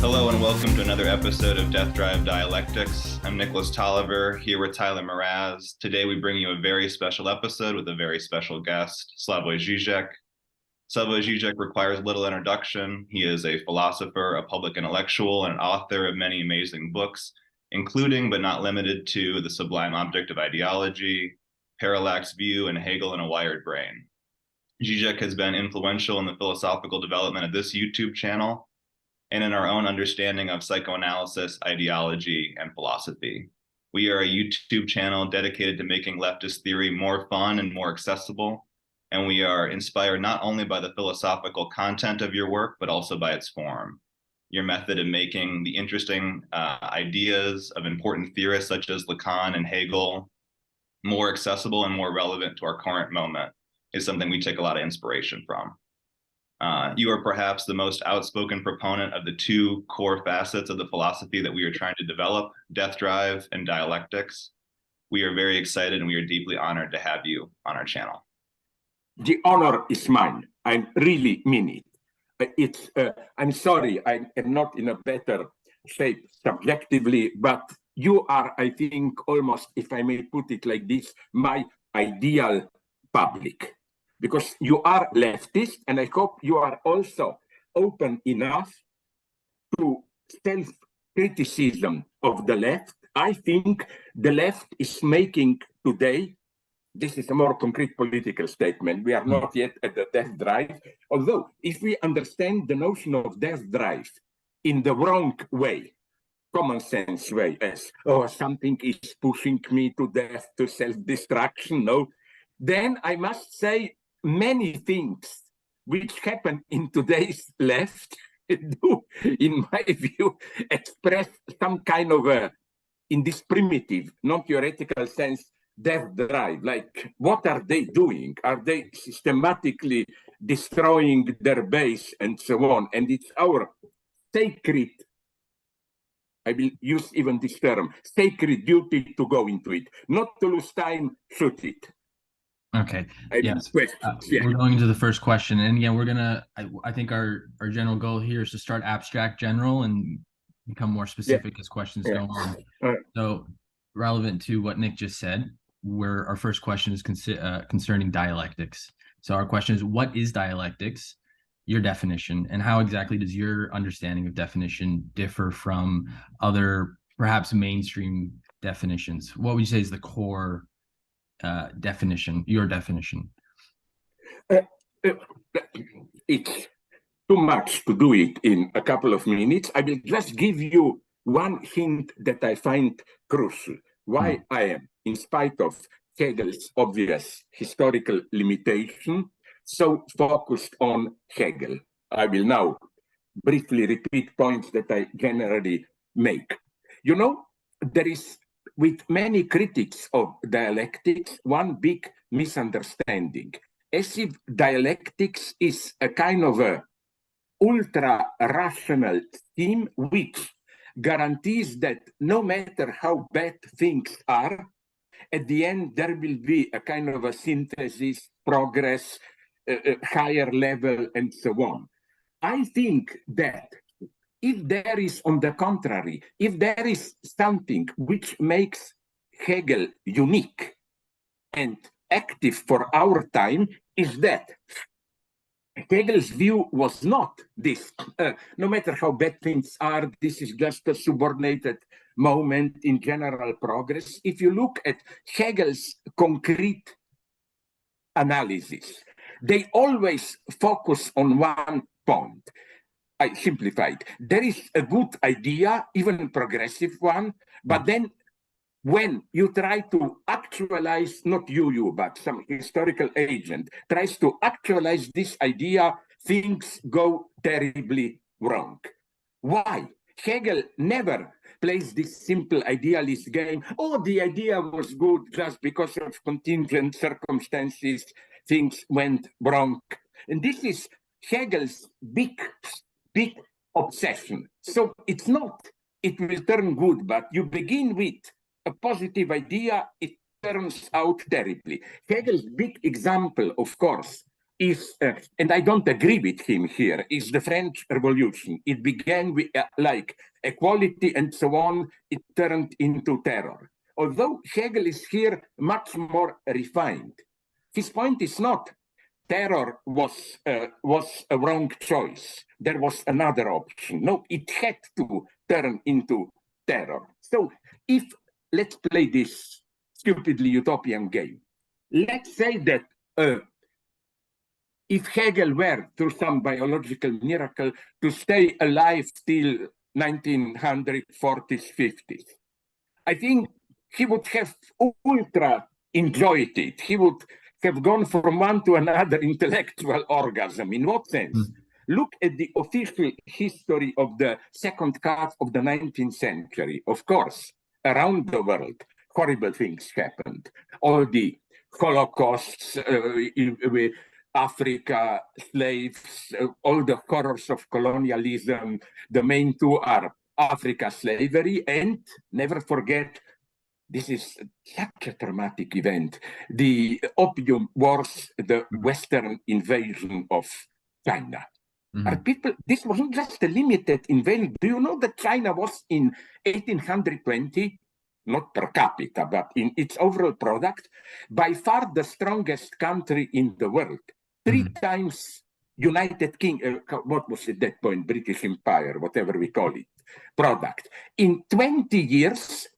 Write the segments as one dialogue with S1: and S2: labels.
S1: Hello and welcome to another episode of Death Drive Dialectics. I'm Nicholas Tolliver, here with Tyler Mraz. Today we bring you a very special episode with a very special guest, Slavoj Zizek. Slavoj Zizek requires little introduction. He is a philosopher, a public intellectual, and an author of many amazing books, including but not limited to The Sublime Object of Ideology, Parallax View, and Hegel in a Wired Brain. Zizek has been influential in the philosophical development of this YouTube channel and in our own understanding of psychoanalysis, ideology, and philosophy. We are a YouTube channel dedicated to making leftist theory more fun and more accessible, and we are inspired not only by the philosophical content of your work, but also by its form. Your method of making the interesting ideas of important theorists such as Lacan and Hegel more accessible and more relevant to our current moment is something we take a lot of inspiration from. You are perhaps the most outspoken proponent of the two core facets of the philosophy that we are trying to develop, Death Drive and Dialectics. We are very excited and we are deeply honored to have you on our channel.
S2: The honor is mine. I really mean it. I'm sorry, I am not in a better shape subjectively, but you are, I think, almost, if I may put it like this, my ideal public. Because you are leftist, and I hope you are also open enough to self-criticism of the left. I think the left is making today, this is a more concrete political statement, we are not yet at the death drive, although if we understand the notion of death drive in the wrong way, common sense way, as, oh, something is pushing me to death, to self-destruction, no, then I must say, many things which happen in today's left do, in my view, express some kind of a, in this primitive, non-theoretical sense, death drive. Like, what are they doing? Are they systematically destroying their base and so on? And it's our sacred, I will use even this term, sacred duty to go into it, not to lose time, shoot it.
S3: Okay. Yes. We're going into the first question, and again, we're gonna. I think our general goal here is to start abstract, general, and become more specific as questions go on. So, relevant to what Nick just said, our first question is concerning dialectics. So, our question is, what is dialectics? Your definition, and how exactly does your understanding of definition differ from other, perhaps mainstream definitions? What would you say is the core definition, your definition?
S2: It's too much to do it in a couple of minutes. I will just give you one hint that I find crucial. Why I am, in spite of Hegel's obvious historical limitation, so focused on Hegel. I will now briefly repeat points that I generally make. You know, there is, with many critics of dialectics, one big misunderstanding, as if dialectics is a kind of a ultra-rational scheme which guarantees that no matter how bad things are, at the end there will be a kind of a synthesis, progress, higher level, and so on. I think that if there is, on the contrary, if there is something which makes Hegel unique and active for our time, is that Hegel's view was not this, no matter how bad things are, this is just a subordinated moment in general progress. If you look at Hegel's concrete analysis, they always focus on one point. I simplified. There is a good idea, even a progressive one, but then when you try to actualize, not you, but some historical agent tries to actualize this idea, things go terribly wrong. Why? Hegel never plays this simple idealist game. Oh, the idea was good just because of contingent circumstances, things went wrong. And this is Hegel's big obsession. So it's not, it will turn good, but you begin with a positive idea, it turns out terribly. Hegel's big example, of course, is, and I don't agree with him here, is the French Revolution. It began with like equality and so on. It turned into terror. Although Hegel is here much more refined. His point is not terror was a wrong choice. There was another option. No, it had to turn into terror. So if, let's play this stupidly utopian game. Let's say that if Hegel were, through some biological miracle, to stay alive till 1940s, 50s, I think he would have ultra enjoyed it. He would have gone from one to another intellectual orgasm. In what sense? Look at the official history of the second half of the 19th century. Of course, around the world, horrible things happened. All the Holocausts, Africa, slaves, all the horrors of colonialism. The main two are Africa, slavery, and never forget, this is such a traumatic event, the Opium Wars, the Western invasion of China. Are people, this wasn't just a limited invasion. Do you know that China was in 1820, not per capita, but in its overall product, by far the strongest country in the world? 3 times United Kingdom, what was at that point, British Empire, whatever we call it, product. In 20 years,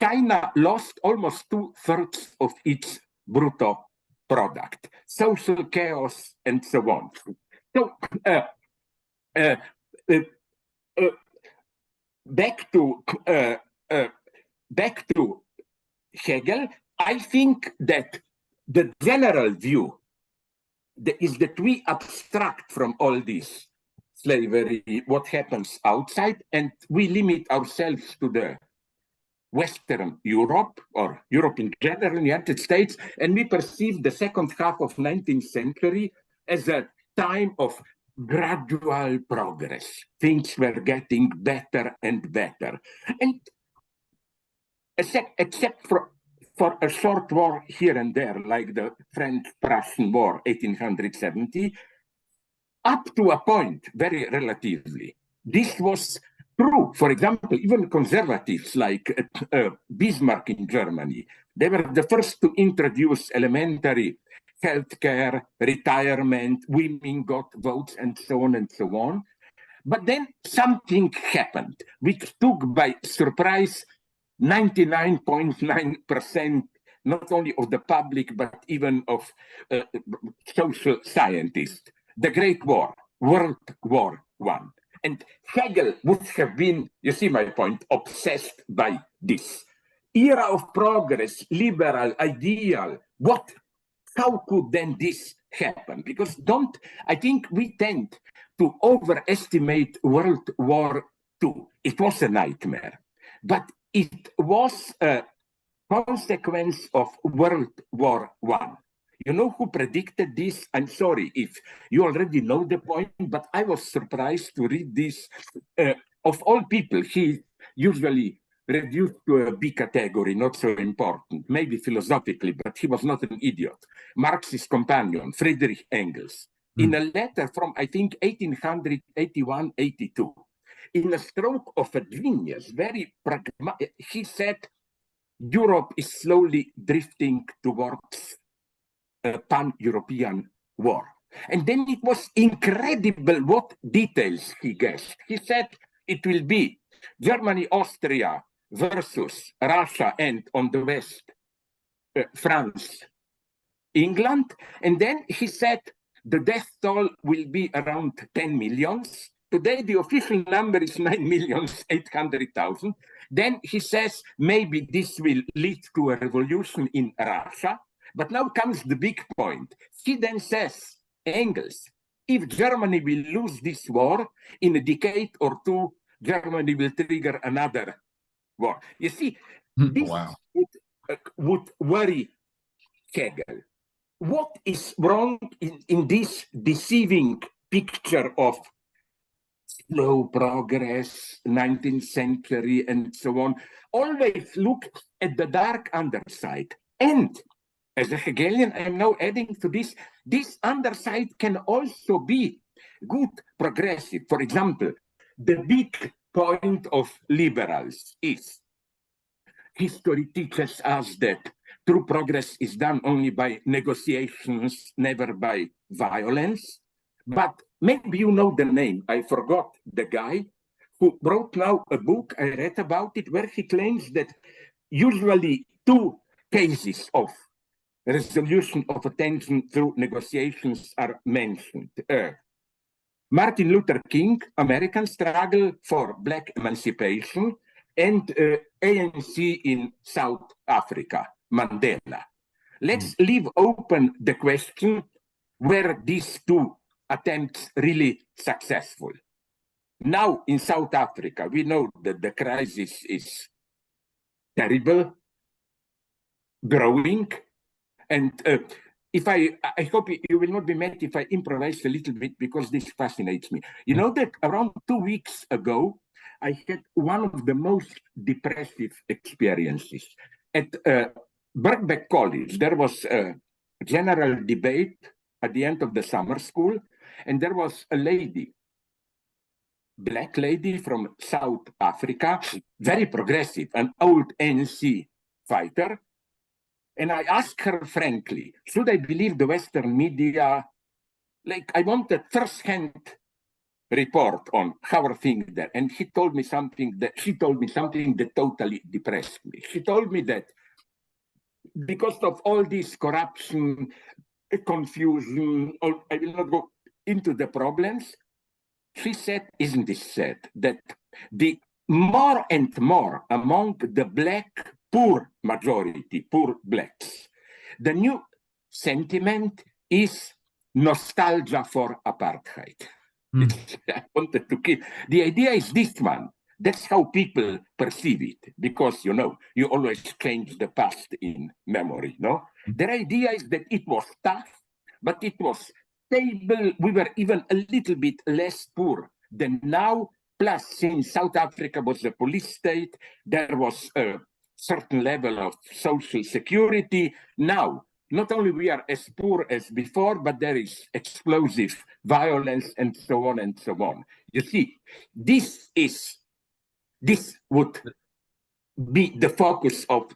S2: China lost almost 2/3 of its brutto product, social chaos, and so on. So, back to Hegel, I think that the general view is that we abstract from all this slavery, what happens outside, and we limit ourselves to the Western Europe, or Europe in general, United States, and we perceive the second half of 19th century as a time of gradual progress. Things were getting better and better. And except for a short war here and there, like the French-Prussian War, 1870, up to a point, very relatively, this was true. For example, even conservatives like Bismarck in Germany, they were the first to introduce elementary healthcare, retirement, women got votes, and so on and so on. But then something happened, which took by surprise 99.9% not only of the public, but even of social scientists. The Great War, World War I. And Hegel would have been, you see my point, obsessed by this. Era of progress, liberal, ideal, what? How could then this happen? Because I think we tend to overestimate World War II. It was a nightmare, but it was a consequence of World War I. You know who predicted this? I'm sorry if you already know the point, but I was surprised to read this. Of all people, he usually reduced to a B category, not so important, maybe philosophically, but he was not an idiot. Marx's companion, Friedrich Engels, in a letter from, I think, 1881, 82, in a stroke of a genius, very pragmatic, he said, Europe is slowly drifting towards a pan-European war. And then it was incredible what details he guessed. He said it will be Germany, Austria versus Russia, and on the west, France, England. And then he said the death toll will be around 10 millions. Today, the official number is 9,800,000. Then he says maybe this will lead to a revolution in Russia. But now comes the big point. He then says, Engels, if Germany will lose this war, in a decade or two, Germany will trigger another war. You see, this would worry Hegel. What is wrong in this deceiving picture of slow progress, 19th century, and so on? Always look at the dark underside. And as a Hegelian, I'm now adding to this, this underside can also be good progressive. For example, the big point of liberals is history teaches us that true progress is done only by negotiations, never by violence. But maybe you know the name. I forgot the guy who wrote now a book. I read about it where he claims that usually two cases of resolution of a tension through negotiations are mentioned. Martin Luther King, American struggle for Black emancipation, and ANC in South Africa, Mandela. Let's leave open the question, were these two attempts really successful? Now in South Africa, we know that the crisis is terrible, growing, and if I hope you will not be mad if I improvise a little bit, because this fascinates me. You know that around 2 weeks ago, I had one of the most depressive experiences. At Birkbeck College, there was a general debate at the end of the summer school, and there was a lady, Black lady from South Africa, very progressive, an old ANC fighter. And I asked her frankly, should I believe the Western media? Like, I wanted first-hand report on how are things there. And she told me something that totally depressed me. She told me that because of all this corruption, confusion, I will not go into the problems. She said, isn't this sad, that the more and more among the Black poor majority, poor Blacks, the new sentiment is nostalgia for apartheid. I wanted to keep. The idea is this one. That's how people perceive it, because, you know, you always change the past in memory, no? Their idea is that it was tough, but it was stable. We were even a little bit less poor than now. Plus, since South Africa was a police state, there was a certain level of social security. Now, not only we are as poor as before, but there is explosive violence and so on and so on. You see, this would be the focus of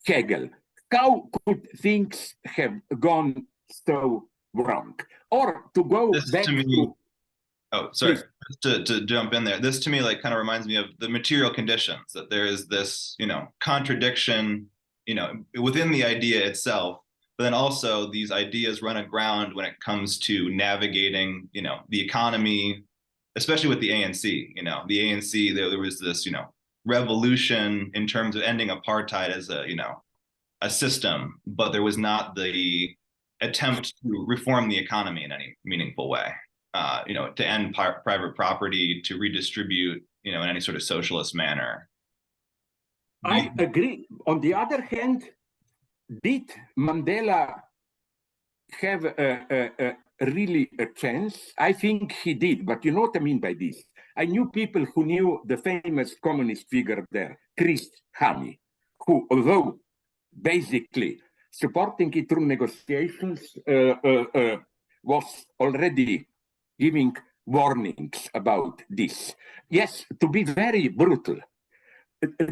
S2: Hegel. How could things have gone so wrong? Or to go back to...
S1: Oh, sorry, just to jump in there. This to me, like, kind of reminds me of the material conditions, that there is this, you know, contradiction, you know, within the idea itself, but then also these ideas run aground when it comes to navigating, you know, the economy, especially with the ANC. You know, the ANC, there was this, you know, revolution in terms of ending apartheid as a, you know, a system, but there was not the attempt to reform the economy in any meaningful way. You know, to end private property, to redistribute, you know, in any sort of socialist manner.
S2: I agree. On the other hand, did Mandela have really a chance? I think he did, but you know what I mean by this? I knew people who knew the famous communist figure there, Chris Hani, who, although basically supporting it through negotiations, was already giving warnings about this. Yes, to be very brutal.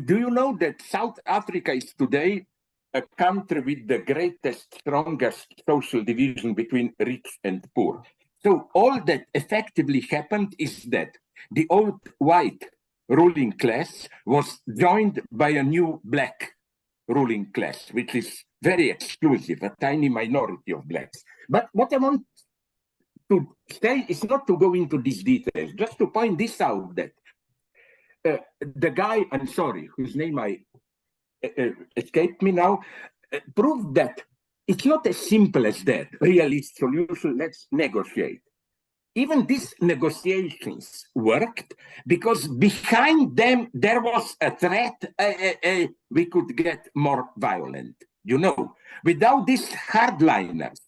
S2: Do you know that South Africa is today a country with the greatest, strongest social division between rich and poor? So all that effectively happened is that the old white ruling class was joined by a new Black ruling class, which is very exclusive, a tiny minority of Blacks. But what I want to say is not to go into these details, just to point this out, that the guy, I'm sorry, whose name escaped me now, proved that it's not as simple as that. Realist solution, let's negotiate. Even these negotiations worked because behind them there was a threat. We could get more violent. You know, without these hardliners,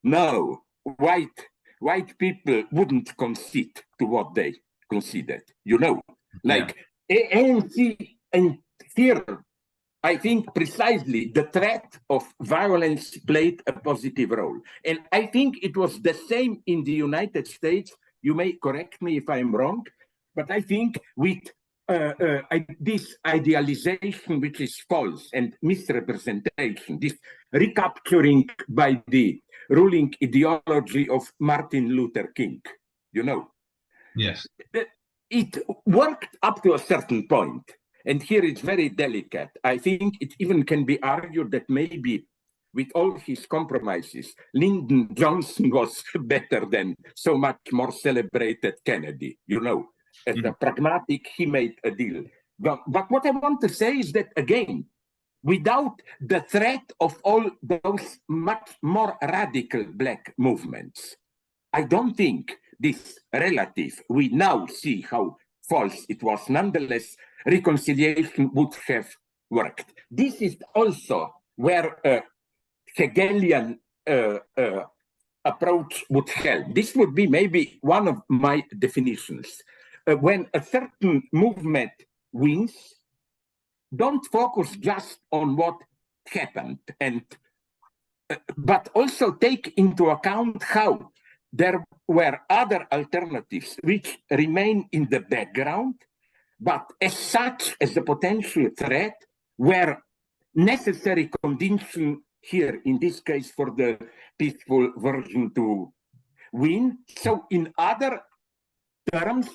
S2: no, white people wouldn't concede to what they conceded, you know, like ANC and here I think precisely the threat of violence played a positive role. And I think it was the same in the United States. You may correct me if I'm wrong, but I think with this idealization, which is false, and misrepresentation, this recapturing by the ruling ideology of Martin Luther King, you know.
S1: Yes.
S2: It worked up to a certain point. And here it's very delicate. I think it even can be argued that maybe with all his compromises, Lyndon Johnson was better than so much more celebrated Kennedy, you know. As a pragmatic, he made a deal. But what I want to say is that, again, without the threat of all those much more radical black movements, I don't think this relative, we now see how false it was. Nonetheless, reconciliation would have worked. This is also where a Hegelian approach would help. This would be maybe one of my definitions. When a certain movement wins, don't focus just on what happened, but also take into account how there were other alternatives which remain in the background, but as such as a potential threat were necessary condition here, in this case, for the peaceful version to win. So in other terms,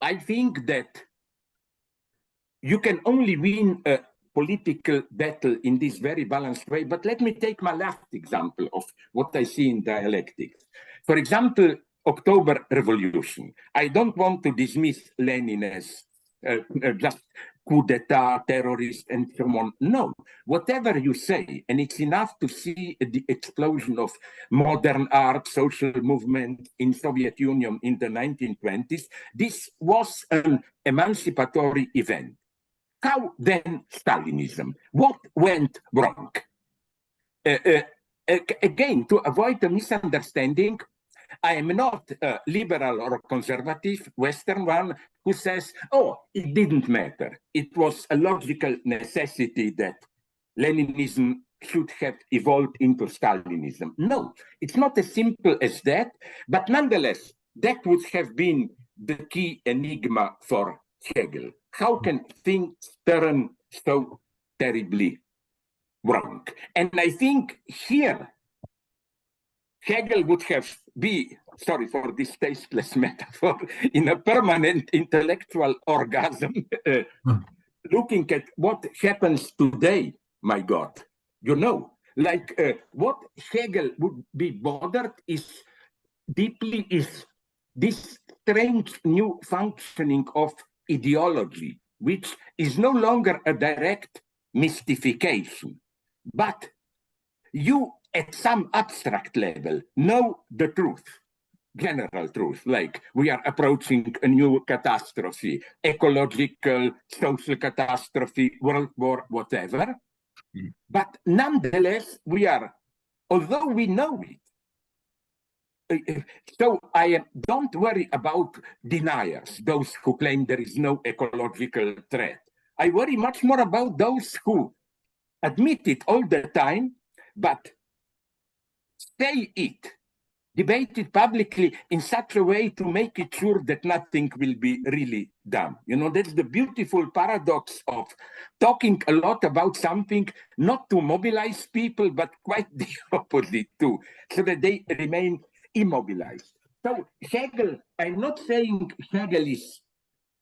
S2: I think that you can only win a political battle in this very balanced way. But let me take my last example of what I see in dialectics. For example, October Revolution. I don't want to dismiss Lenin as just coup d'etat, terrorist, and so on. No, whatever you say, and it's enough to see the explosion of modern art, social movement in Soviet Union in the 1920s. This was an emancipatory event. How then Stalinism? What went wrong? Again, to avoid a misunderstanding, I am not a liberal or conservative Western one who says, oh, it didn't matter. It was a logical necessity that Leninism should have evolved into Stalinism. No, it's not as simple as that, but nonetheless, that would have been the key enigma for Hegel. How can things turn so terribly wrong? And I think here, Hegel would have been, sorry for this tasteless metaphor, in a permanent intellectual orgasm, looking at what happens today, my God. You know, like what Hegel would be bothered is deeply is this strange new functioning of ideology, which is no longer a direct mystification, but you at some abstract level know the truth, general truth, like we are approaching a new catastrophe, ecological, social catastrophe, world war, whatever. But nonetheless, we are, although we know it, so don't worry about deniers, those who claim there is no ecological threat. I worry much more about those who admit it all the time, but say it, debate it publicly in such a way to make it sure that nothing will be really done. You know, that's the beautiful paradox of talking a lot about something, not to mobilize people, but quite the opposite too, so that they remain immobilized. So Hegel, I'm not saying Hegel is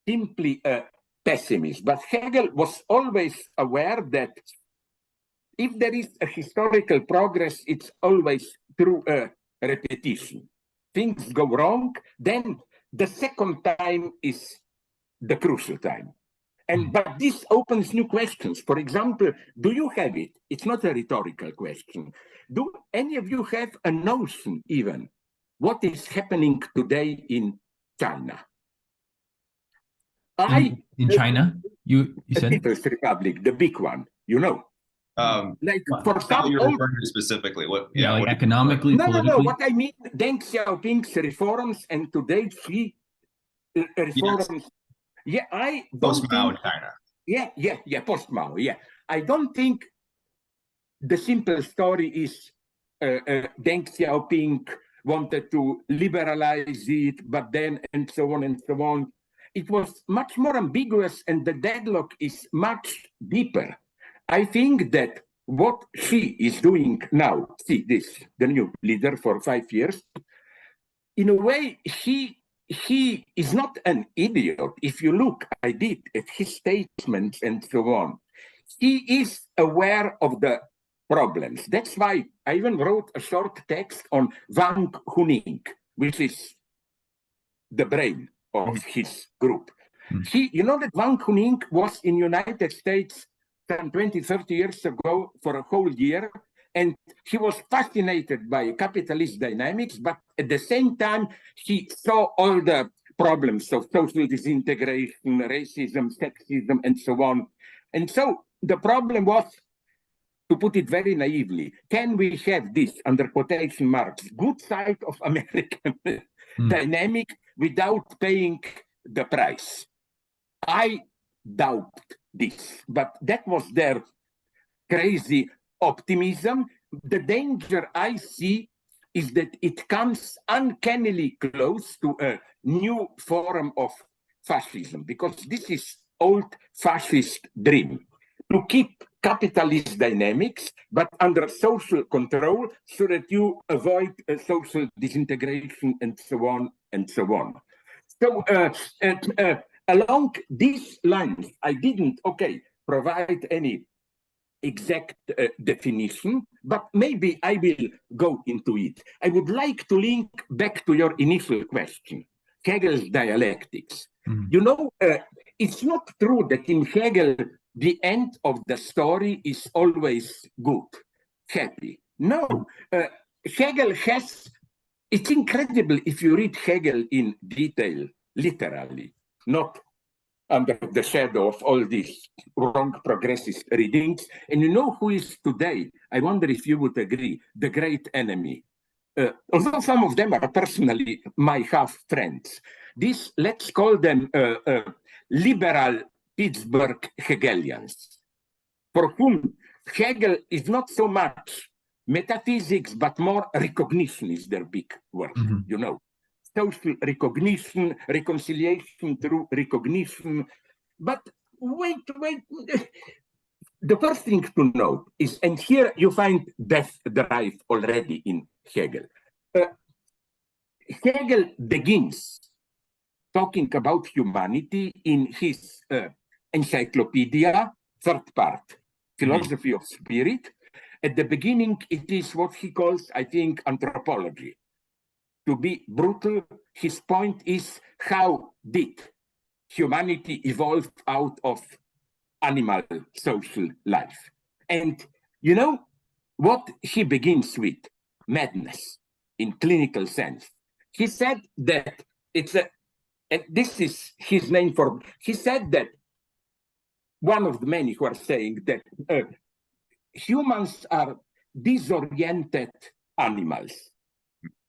S2: simply a pessimist, but Hegel was always aware that if there is a historical progress, it's always through a repetition. Things go wrong, then the second time is the crucial time. But this opens new questions. For example, do you have it? It's not a rhetorical question. Do any of you have a notion even what is happening today in China?
S3: In China, you said?
S2: People's Republic, the big one, you know.
S1: Like for some, you're referring to specifically what?
S3: Yeah, like economically, politically.
S2: No. What I mean, Deng Xiaoping's reforms and today's reforms. Yes. Yeah, I don't
S1: post-Mao China.
S2: post-Mao, I don't think the simple story is Deng Xiaoping wanted to liberalize it, but then, and so on and so on. It was much more ambiguous, and the deadlock is much deeper. I think that what she is doing now, see this, the new leader for 5 years, in a way, he is not an idiot. If you look, I did, at his statements and so on, he is aware of the problems. That's why I even wrote a short text on Wang Huning, which is the brain of his group. You know that Wang Huning was in United States some 20, 30 years ago for a whole year, and he was fascinated by capitalist dynamics, but at the same time, he saw all the problems of social disintegration, racism, sexism, and so on. And so the problem was, to put it very naively, can we have this, under quotation marks, good side of American dynamic without paying the price? I doubt this, but that was their crazy optimism. The danger I see is that it comes uncannily close to a new form of fascism, because this is old fascist dream, to keep capitalist dynamics, but under social control, so that you avoid social disintegration and so on and so on. So along these lines, I didn't, provide any exact definition, but maybe I will go into it. I would like to link back to your initial question, Hegel's dialectics. You know, it's not true that in Hegel, the end of the story is always good, happy. No, Hegel has, it's incredible if you read Hegel in detail, literally, not under the shadow of all these wrong progressist readings. And you know who is today, I wonder if you would agree, the great enemy. Although some of them are personally my half friends. This, let's call them liberal Pittsburgh Hegelians, for whom Hegel is not so much metaphysics, but more recognition is their big work, you know. Social recognition, reconciliation through recognition. But wait. The first thing to note is, and here you find Death Drive already in Hegel. Hegel begins talking about humanity in his encyclopedia, third part, Philosophy of Spirit. At the beginning, it is what he calls, I think, anthropology. To be brutal, his point is, how did humanity evolve out of animal social life? And you know what he begins with? Madness in clinical sense. He said that it's a, and this is his name for, he said that one of the many who are saying that humans are disoriented animals.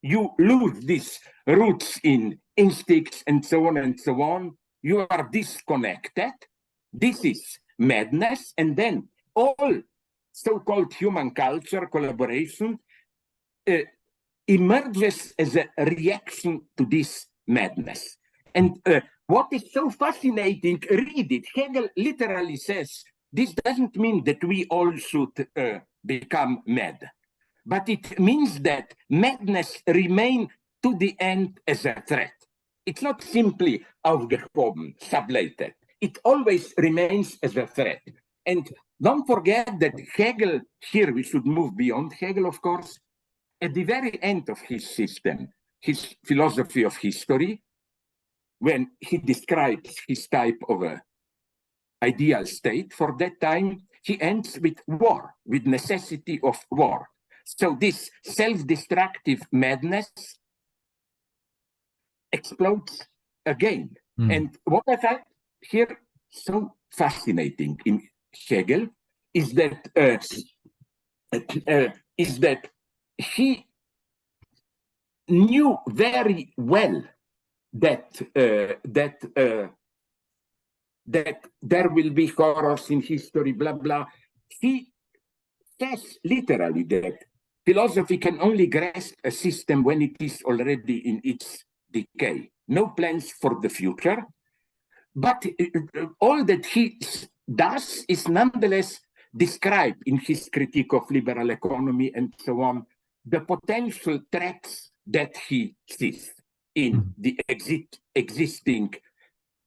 S2: You lose these roots in instincts and so on and so on. You are disconnected. This is madness. And then all so-called human culture, collaboration, emerges as a reaction to this madness. And what is so fascinating, read it. Hegel literally says, this doesn't mean that we all should become mad. But it means that madness remains to the end as a threat. It's not simply aufgehoben, sublated. It always remains as a threat. And don't forget that Hegel, here we should move beyond Hegel, of course, at the very end of his system, his philosophy of history, when he describes his type of a ideal state for that time, he ends with war, with necessity of war. So this self-destructive madness explodes again. And what I find here so fascinating in Hegel is that he knew very well that that there will be horrors in history, blah, blah. He says literally that philosophy can only grasp a system when it is already in its decay. No plans for the future. But all that he does is nonetheless describe in his critique of liberal economy and so on, the potential threats that he sees in the existing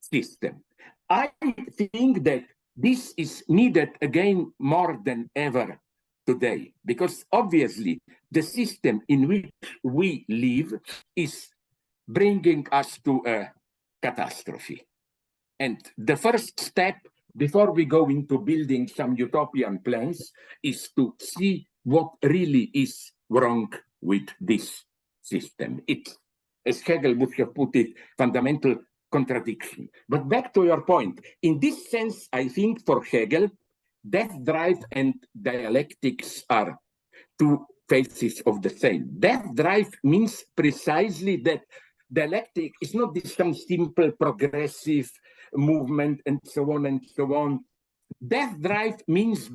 S2: system. I think that this is needed again more than ever today, because obviously the system in which we live is bringing us to a catastrophe. And the first step before we go into building some utopian plans is to see what really is wrong with this system. It's, as Hegel would have put it, fundamental contradiction. But back to your point, in this sense, I think for Hegel, Death Drive and Dialectics are two faces of the same. Death Drive means precisely that dialectic is not this some simple progressive movement and so on and so on. Death Drive means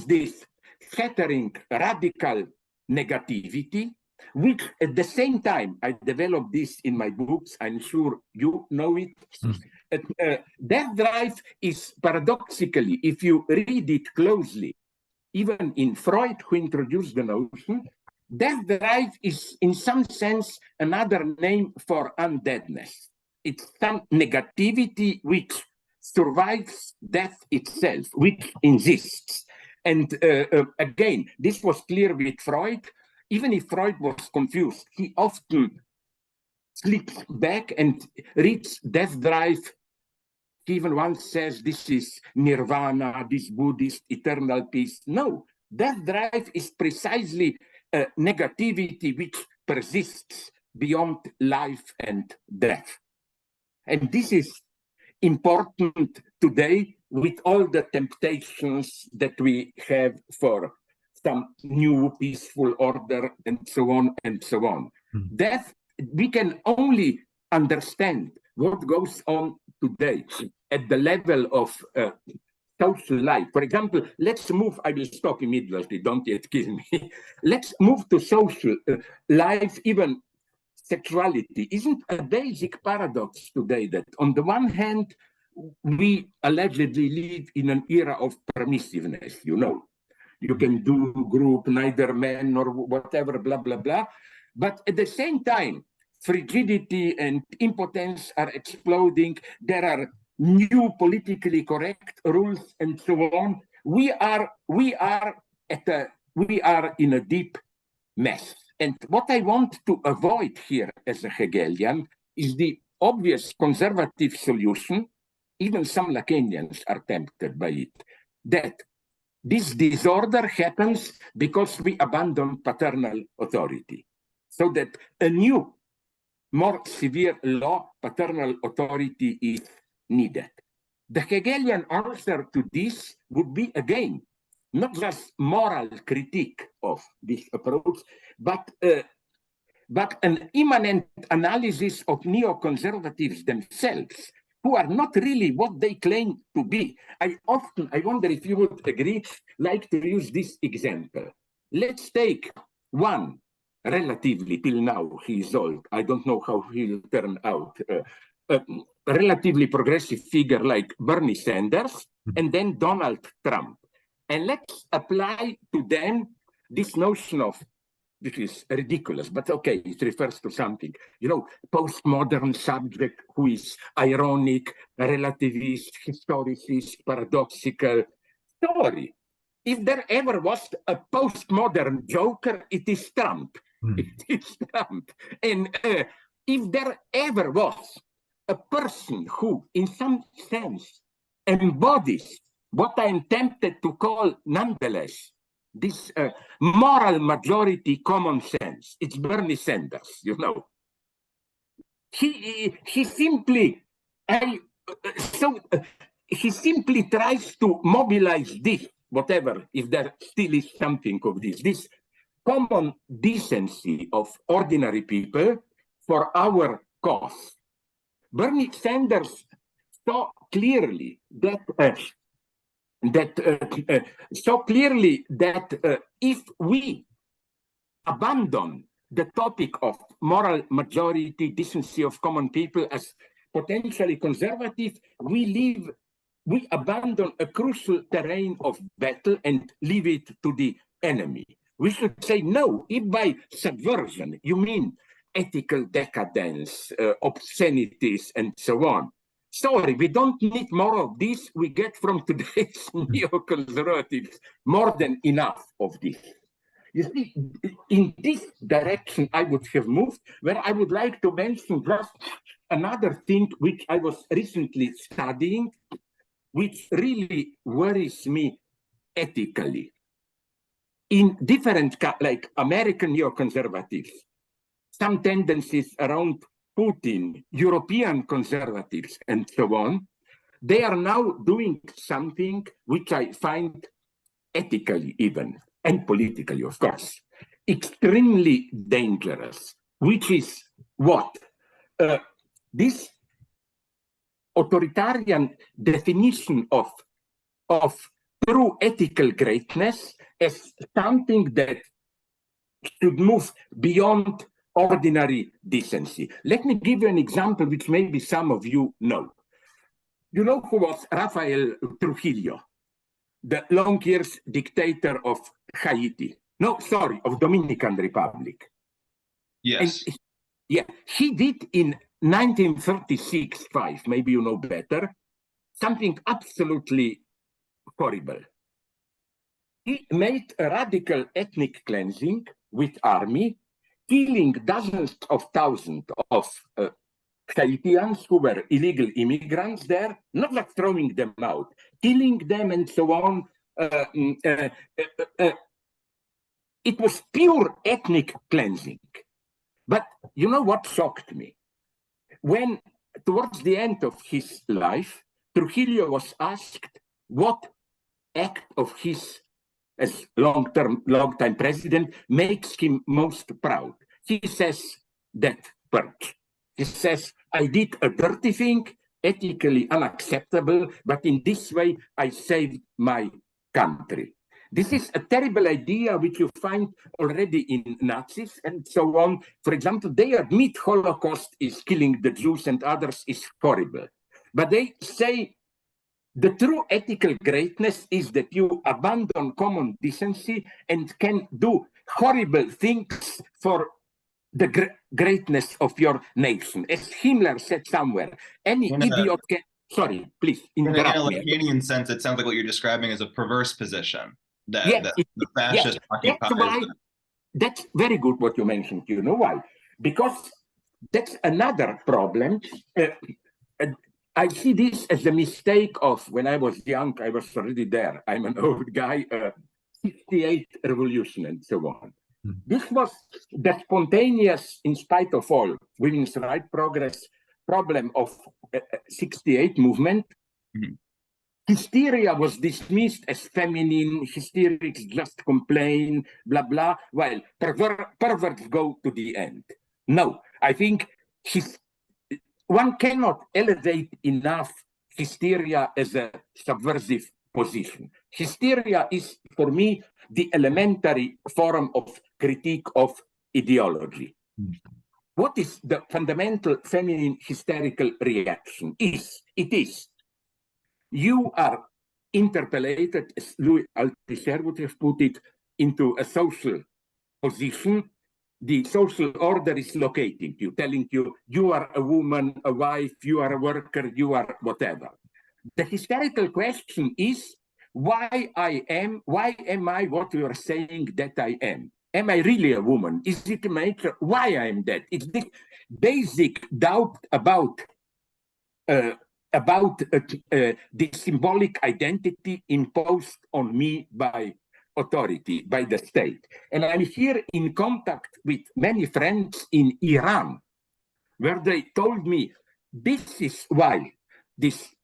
S2: this scattering radical negativity, which at the same time, I developed this in my books, I'm sure you know it. Death Drive is paradoxically, if you read it closely, even in Freud, who introduced the notion, Death Drive is in some sense another name for undeadness. It's some negativity which survives death itself, which insists. And again, this was clear with Freud. Even if Freud was confused, he often slips back and reads Death Drive. He even once says this is nirvana, this Buddhist eternal peace. No, Death Drive is precisely a negativity which persists beyond life and death. And this is important today with all the temptations that we have for some new peaceful order and so on and so on. Death, we can only understand what goes on today at the level of social life. For example, let's move, I will stop immediately, don't yet kill me. Let's move to social life, even sexuality. Isn't a basic paradox today that on the one hand, we allegedly live in an era of permissiveness, you know. You can do group, neither men nor whatever, blah, blah, blah. But at the same time, frigidity and impotence are exploding. There are new politically correct rules and so on. We are in a deep mess. And what I want to avoid here as a Hegelian is the obvious conservative solution. Even some Lacanians are tempted by it, that this disorder happens because we abandon paternal authority, so that a new, more severe law, paternal authority, is needed. The Hegelian answer to this would be, again, not just moral critique of this approach, but an immanent analysis of neoconservatives themselves, who are not really what they claim to be. I wonder if you would agree, like to use this example. Let's take one relatively, till now, he is old, I don't know how he'll turn out, a relatively progressive figure like Bernie Sanders, and then Donald Trump. And let's apply to them this notion of, which is ridiculous, but okay, it refers to something, you know, postmodern subject who is ironic, relativist, historicist, paradoxical. Sorry, if there ever was a postmodern joker, it is Trump. It is Trump. And if there ever was a person who, in some sense, embodies what I am tempted to call, nonetheless, this moral majority common sense, it's Bernie Sanders, you know. He simply he simply tries to mobilize this, whatever, if there still is something of this common decency of ordinary people for our cause. Bernie Sanders so clearly that if we abandon the topic of moral majority, decency of common people as potentially conservative, we abandon a crucial terrain of battle and leave it to the enemy. We should say, no, if by subversion you mean ethical decadence, obscenities, and so on. Sorry, we don't need more of this. We get from today's neoconservatives more than enough of this. You see, in this direction I would have moved, where I would like to mention just another thing which I was recently studying, which really worries me ethically. In different, like American neoconservatives, some tendencies around Putin, European conservatives, and so on, they are now doing something which I find ethically even, and politically, of course, extremely dangerous, which is what? This authoritarian definition of true ethical greatness as something that should move beyond ordinary decency. Let me give you an example which maybe some of you know. You know who was Rafael Trujillo, the long years dictator of Haiti? No, sorry, of Dominican Republic.
S1: Yes.
S2: And, yeah, he did in 1936-5, maybe you know better, something absolutely horrible. He made a radical ethnic cleansing with army, killing dozens of thousands of Haitians who were illegal immigrants there, not like throwing them out, killing them and so on. It was pure ethnic cleansing. But you know what shocked me? When, towards the end of his life, Trujillo was asked what act of his as long-time president makes him most proud. He says that part. He says, I did a dirty thing, ethically unacceptable, but in this way I saved my country. This is a terrible idea which you find already in Nazis and so on. For example, they admit Holocaust is killing the Jews and others is horrible. But they say the true ethical greatness is that you abandon common decency and can do horrible things for the greatness of your nation. As Himmler said somewhere, any idiot can... Sorry, please interrupt me.
S1: In a Lacanian sense, it sounds like what you're describing is a perverse position. The fascist occupies.
S2: That's very good what you mentioned. You know why? Because that's another problem. I see this as a mistake of when I was young, I was already there. I'm an old guy, 68 revolution and so on. This was the spontaneous, in spite of all, women's rights progress problem of 68 movement. Hysteria was dismissed as feminine, hysterics just complain, blah, blah, while perverts go to the end. No, I think one cannot elevate enough hysteria as a subversive position. Hysteria is, for me, the elementary form of critique of ideology. What is the fundamental feminine hysterical reaction? It is you are interpellated, as Louis Althusser would have put it, into a social position. The social order is locating you, telling you, you are a woman, a wife, you are a worker, you are whatever. The hysterical question is, why am I what you are saying that I am? Am I really a woman? Is it a matter why I am that? It's the basic doubt about the symbolic identity imposed on me by authority, by the state. And I'm here in contact with many friends in Iran, where they told me, this is why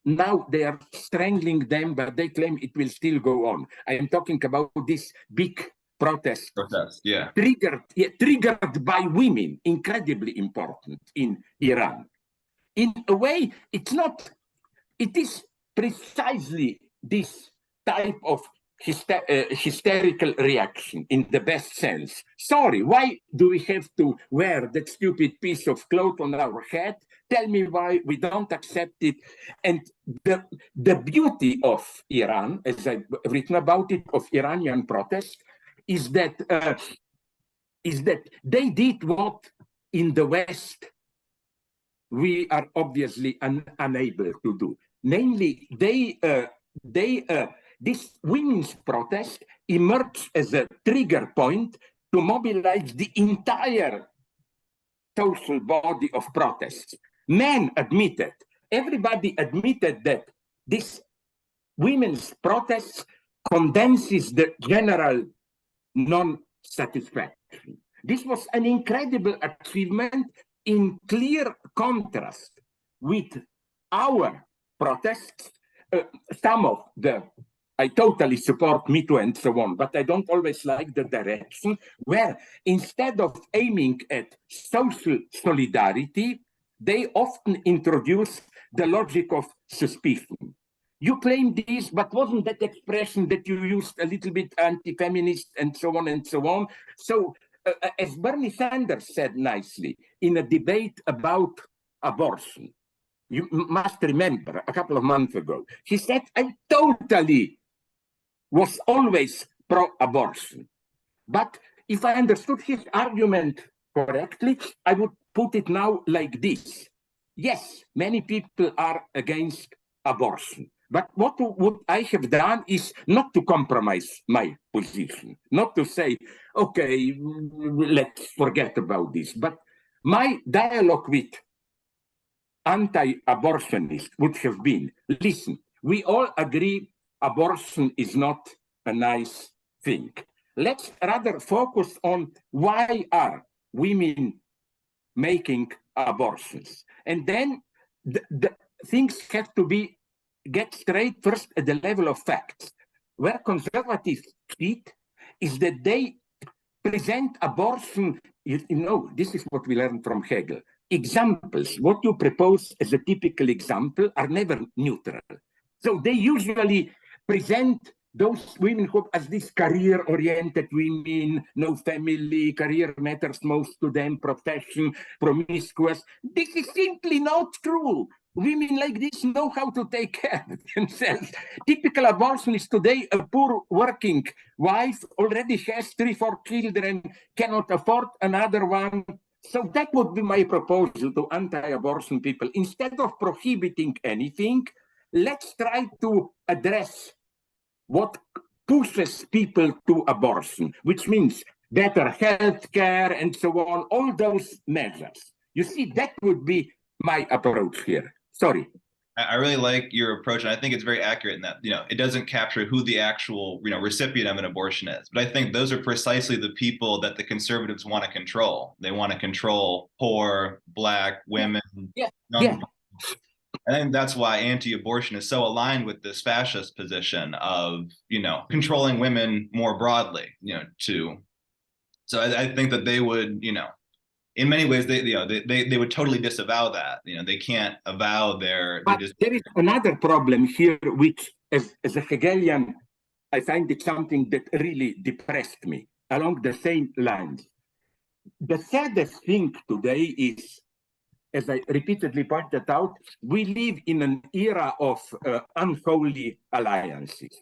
S2: now they are strangling them, but they claim it will still go on. I am talking about this big protest,
S1: yeah.
S2: Triggered by women, incredibly important in Iran. In a way, it's not it is precisely this type of hysterical reaction in the best sense. Sorry, why do we have to wear that stupid piece of cloth on our head? Tell me why we don't accept it. And the beauty of Iran, as I've written about it, of Iranian protest, is that they did what in the West we are obviously unable to do. Namely, this women's protest emerged as a trigger point to mobilize the entire social body of protests. Men admitted, everybody admitted that this women's protest condenses the general non-satisfaction. This was an incredible achievement in clear contrast with our protests. Some of the, I totally support Me Too and so on, but I don't always like the direction where instead of aiming at social solidarity, they often introduce the logic of suspicion. You claim this, but wasn't that expression that you used a little bit anti-feminist and so on and so on? So as Bernie Sanders said nicely in a debate about abortion, you must remember a couple of months ago, he said, I totally was always pro-abortion. But if I understood his argument correctly, I would put it now like this. Yes, many people are against abortion. But what would I have done is not to compromise my position, not to say, okay, let's forget about this. But my dialogue with anti-abortionists would have been, listen, we all agree abortion is not a nice thing. Let's rather focus on why are women making abortions. And then the things have to be get straight first at the level of facts. Where conservatives cheat is that they present abortion, you know, this is what we learned from Hegel. Examples, what you propose as a typical example are never neutral. So they usually present those women who as these career-oriented women, no family, career matters most to them, profession, promiscuous. This is simply not true. Women like this know how to take care of themselves. Typical abortionist today, a poor working wife already has 3-4 children, cannot afford another one. So that would be my proposal to anti-abortion people. Instead of prohibiting anything, let's try to address what pushes people to abortion, which means better health care and so on, all those measures. You see, that would be my approach here. Sorry.
S1: I really like your approach, and I think it's very accurate in that, you know, it doesn't capture who the actual, you know, recipient of an abortion is. But I think those are precisely the people that the conservatives want to control. They want to control poor, Black, women, young. I think that's why anti-abortion is so aligned with this fascist position of, you know, controlling women more broadly, you know, so I think that they would, you know, in many ways, they would totally disavow that. You know, they can't avow their.
S2: But there is another problem here, which, as a Hegelian, I find it something that really depressed me along the same lines. The saddest thing today is, as I repeatedly pointed out, we live in an era of unholy alliances.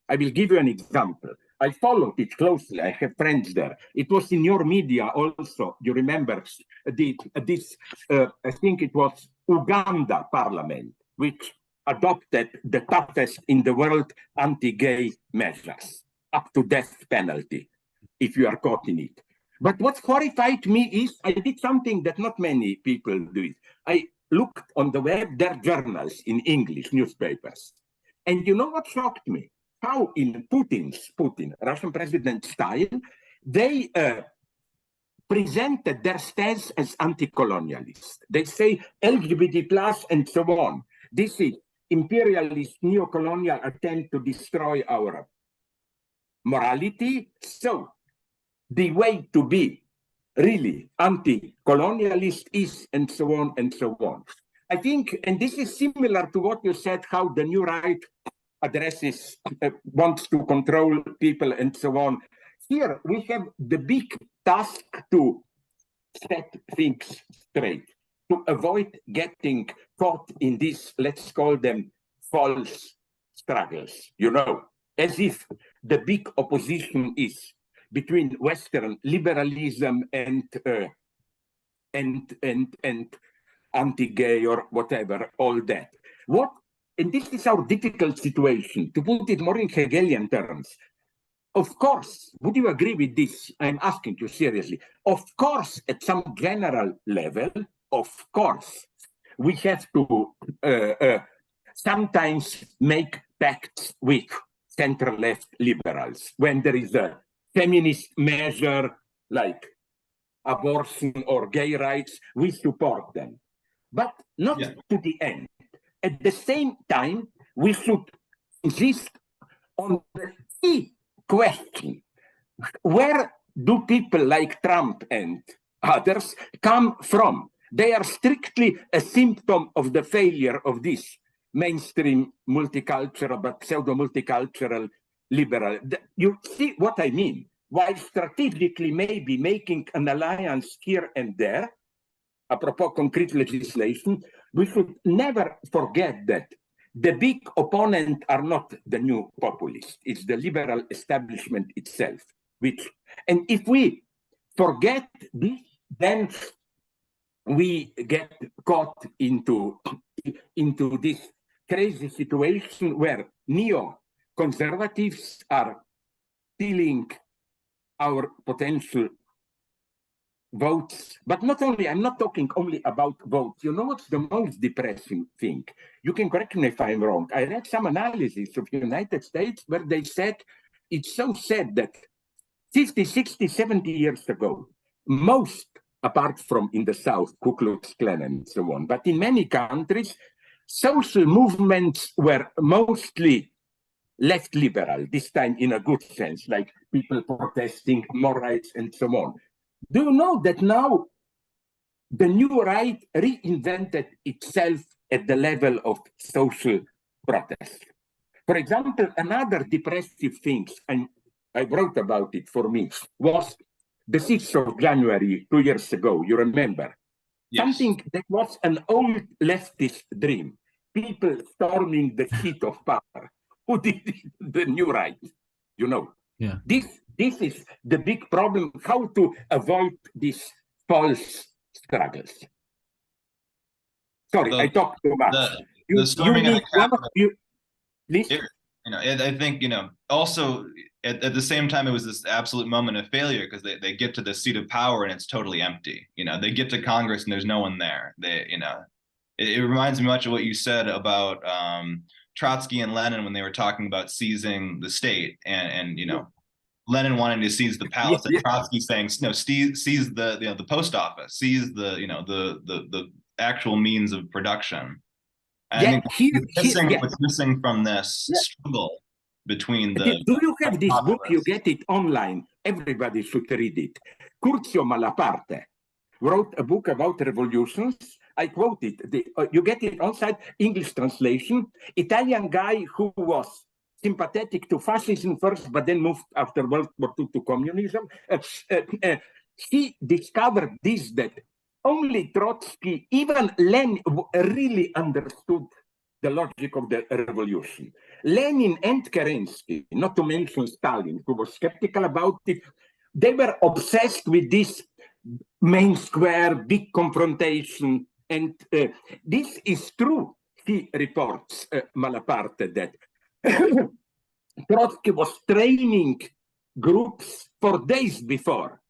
S2: I will give you an example. I followed it closely. I have friends there. It was in your media also. You remember this, I think it was Uganda parliament, which adopted the toughest in the world anti-gay measures, up to death penalty, if you are caught in it. But what horrified me is I did something that not many people do. I looked on the web, their journals in English, newspapers. And you know what shocked me? How in Putin, Russian president style, they presented their stance as anti-colonialist. They say LGBT plus and so on. This is imperialist, neo-colonial attempt to destroy our morality. So the way to be really anti-colonialist is and so on and so on. I think, and this is similar to what you said, how the new right addresses, wants to control people and so on. Here we have the big task to set things straight, to avoid getting caught in these, let's call them false struggles, you know, as if the big opposition is between Western liberalism and anti-gay or whatever, all that. And this is our difficult situation, to put it more in Hegelian terms. Of course, would you agree with this? I'm asking you seriously. Of course, at some general level, of course, we have to sometimes make pacts with center-left liberals. When there is a feminist measure like abortion or gay rights, we support them. But not to the end. At the same time, we should insist on the key question. Where do people like Trump and others come from? They are strictly a symptom of the failure of this mainstream multicultural, but pseudo-multicultural liberal. You see what I mean? While strategically maybe making an alliance here and there, apropos concrete legislation, we should never forget that the big opponent are not the new populists, it's the liberal establishment itself. And if we forget this, then we get caught into this crazy situation where neoconservatives are stealing our potential votes. But not only, I'm not talking only about votes. You know what's the most depressing thing? You can correct me if I'm wrong. I read some analysis of the United States where they said, it's so sad that 50, 60, 70 years ago, most, apart from in the South, Ku Klux Klan and so on, but in many countries, social movements were mostly left liberal, this time in a good sense, like people protesting more rights and so on. Do you know that now the new right reinvented itself at the level of social protest? For example, another depressive thing, and I wrote about it for me, was the 6th of January 2 years ago, you remember? Yes. Something that was an old leftist dream, people storming the seat of power. Who did the new right, you know?
S3: Yeah.
S2: This is the big problem, how to avoid these false struggles. Sorry, I talked too much.
S1: The storming of the Capitol,
S2: please?
S1: I think, also at the same time, it was this absolute moment of failure because they get to the seat of power and it's totally empty. They get to Congress and there's no one there. It reminds me much of what you said about Trotsky and Lenin when they were talking about seizing the state and Lenin wanting to seize the palace, and Trotsky saying, no, seize the post office, seize the actual means of production. And I think what's missing from this struggle between the.
S2: Do you have this book? You get it online. Everybody should read it. Curzio Malaparte wrote a book about revolutions. I quote it. You get it outside English translation. Italian guy who was sympathetic to fascism first, but then moved after World War II to communism. He discovered this, that only Trotsky, even Lenin, really understood the logic of the revolution. Lenin and Kerensky, not to mention Stalin, who was skeptical about it, they were obsessed with this main square, big confrontation. And this is true, he reports, Malaparte, that Trotsky was training groups for days before,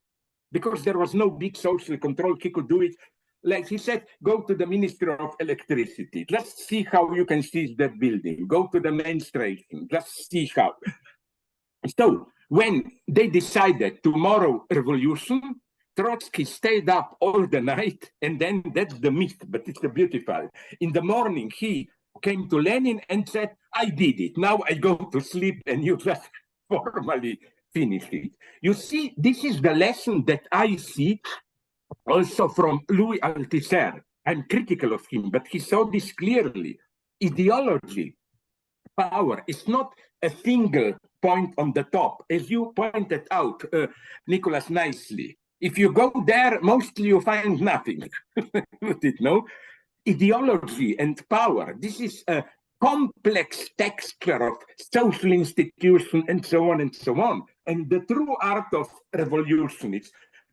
S2: because there was no big social control. He could do it. Like he said, go to the Ministry of Electricity. Let's see how you can seize that building. Go to the main station. Let's see how. So when they decided tomorrow revolution, Trotsky stayed up all the night, and then that's the myth, but it's beautiful. In the morning, he came to Lenin and said, I did it. Now I go to sleep and you just formally finish it. You see, this is the lesson that I see also from Louis Althusser, I'm critical of him, but he saw this clearly. Ideology, power, is not a single point on the top, as you pointed out, Nicholas, nicely. If you go there, mostly you find nothing. No? Ideology and power, this is a complex texture of social institution and so on and so on. And the true art of revolution is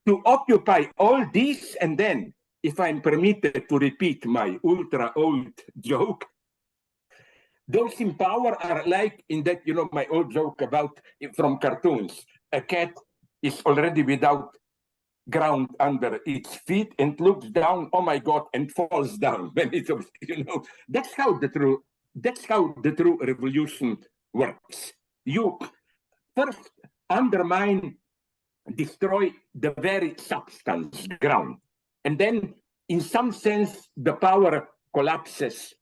S2: to occupy all this, and then, if I'm permitted to repeat my ultra old joke, those in power are like in that, you know, my old joke about from cartoons. A cat is already without ground under its feet and looks down, oh my God, and falls down when it's, you know, that's how the true revolution works. You first undermine, destroy the very substance, ground, and then in some sense the power collapses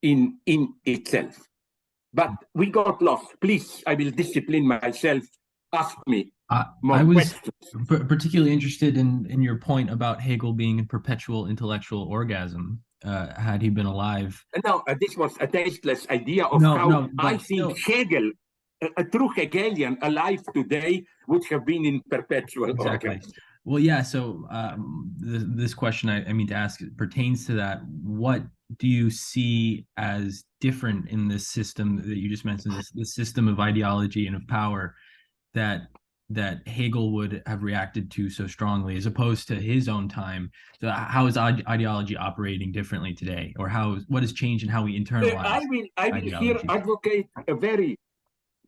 S2: in itself. But we got lost. Please, I will discipline myself. Ask me more
S3: I was
S2: questions.
S3: particularly interested in your point about Hegel being in perpetual intellectual orgasm. Had he been alive?
S2: No, this was a tasteless idea of how I think Hegel, a true Hegelian alive today, would have been in perpetual orgasm.
S3: Well, yeah. So this question I mean to ask pertains to that. What do you see as different in this system that you just mentioned, this system of ideology and of power that Hegel would have reacted to so strongly, as opposed to his own time? So how is ideology operating differently today, or what has changed in how we internalize?
S2: I will here advocate a very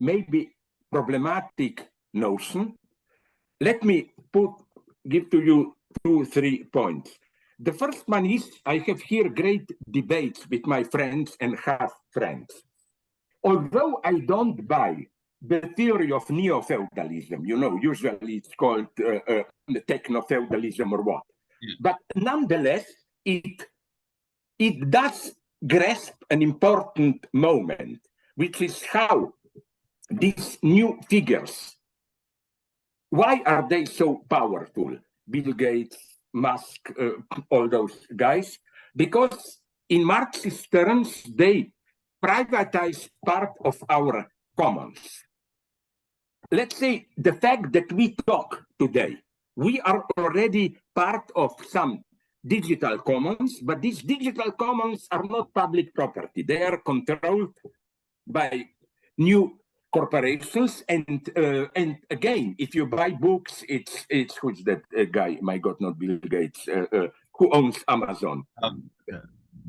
S2: maybe problematic notion. Let me give to you 2-3 points. The first one is I have here great debates with my friends and half friends. Although I don't buy the theory of neo-feudalism, you know, usually it's called techno-feudalism or what. Yeah. But nonetheless, it does grasp an important moment, which is how these new figures, why are they so powerful? Bill Gates, Musk, all those guys, because in Marxist terms, they privatize part of our commons. Let's say the fact that we talk today, we are already part of some digital commons, but these digital commons are not public property. They are controlled by new corporations, and again, if you buy books, it's who's that guy? My God, not Bill Gates, who owns Amazon?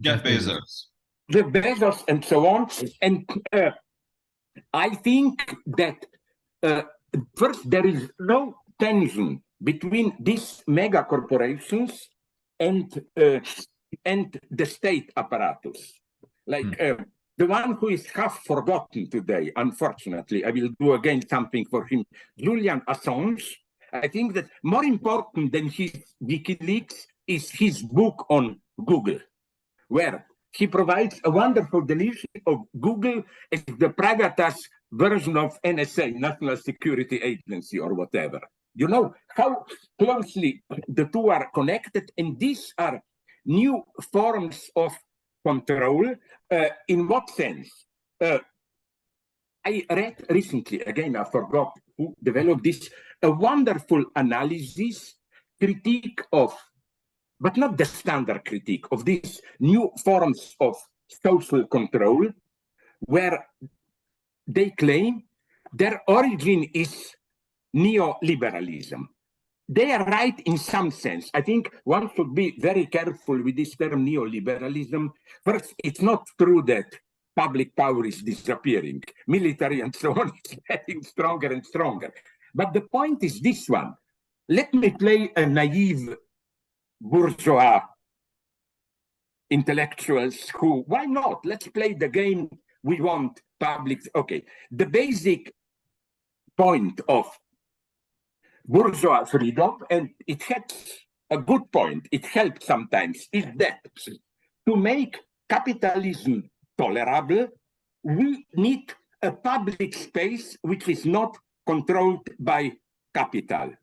S1: Jeff Bezos.
S2: Jeff Bezos, and so on. And I think that first there is no tension between these mega corporations and the state apparatus, like. The one who is half forgotten today, unfortunately, I will do again something for him, Julian Assange. I think that more important than his WikiLeaks is his book on Google, where he provides a wonderful definition of Google as the privatized version of NSA, National Security Agency, or whatever. You know how closely the two are connected, and these are new forms of control. In what sense? I read recently, again, I forgot who developed this, a wonderful analysis, critique of, but not the standard critique, of these new forms of social control, where they claim their origin is neoliberalism. They are right in some sense. I think one should be very careful with this term neoliberalism. First, it's not true that public power is disappearing. Military and so on is getting stronger and stronger. But the point is this one. Let me play a naive bourgeois intellectuals who, why not? Let's play the game we want public. Okay, the basic point of bourgeois freedom, and it has a good point, it helps sometimes, is that to make capitalism tolerable, we need a public space which is not controlled by capital.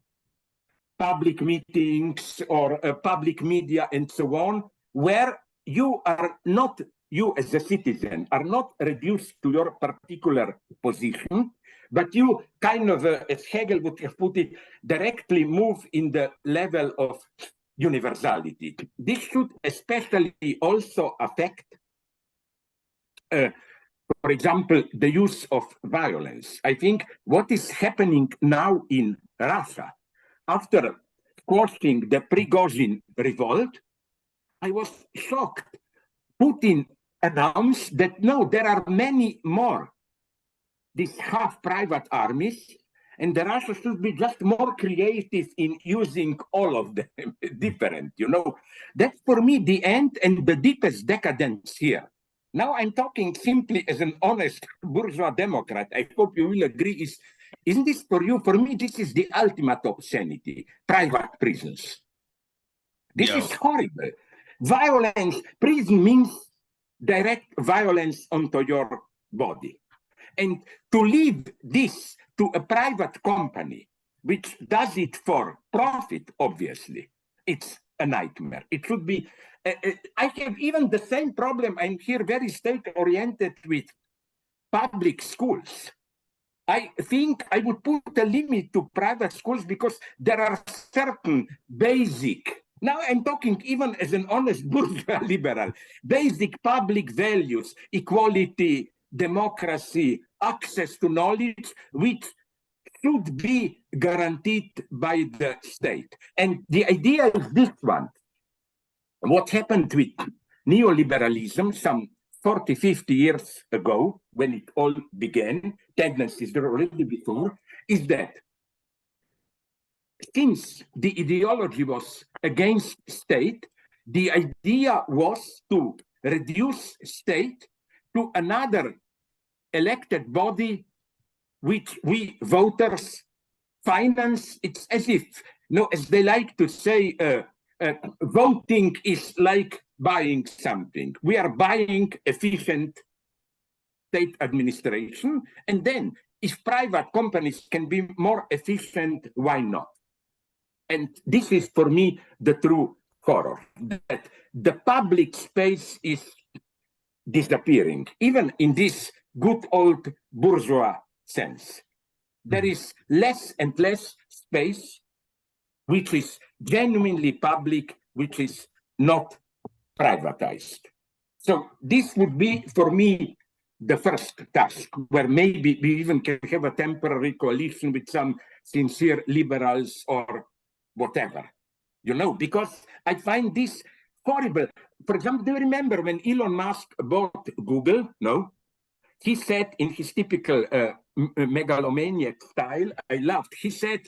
S2: Public meetings or public media and so on where you as a citizen are not reduced to your particular position, but you kind of, as Hegel would have put it, directly move in the level of universality. This should especially also affect, for example, the use of violence. I think what is happening now in Russia, after squashing the Prigozhin revolt, I was shocked. Putin announced that no, there are many more, these half-private armies, and the Russia should be just more creative in using all of them, different, you know. That's for me the end and the deepest decadence here. Now I'm talking simply as an honest bourgeois Democrat. I hope you will agree. Isn't this for you? For me, this is the ultimate obscenity, private prisons. This is horrible. Violence, prison means direct violence onto your body. And to leave this to a private company, which does it for profit, obviously, it's a nightmare. It should be, I have even the same problem. I'm here very state-oriented with public schools. I think I would put a limit to private schools because there are certain basic, now I'm talking even as an honest bourgeois liberal, basic public values, equality, democracy, access to knowledge, which should be guaranteed by the state. And the idea is this one. What happened with neoliberalism some 40, 50 years ago, when it all began, tendencies there already before, is that since the ideology was against state, the idea was to reduce state to another elected body which we voters finance. It's as if, as they like to say, voting is like buying something. We are buying efficient state administration, and then if private companies can be more efficient, why not? And this is for me the true horror, that the public space is disappearing, even in this good old bourgeois sense. There is less and less space which is genuinely public, which is not privatized. So this would be, for me, the first task, where maybe we even can have a temporary coalition with some sincere liberals or whatever, because I find this horrible. For example, do you remember when Elon Musk bought Google? No? He said in his typical megalomaniac style, I laughed, he said,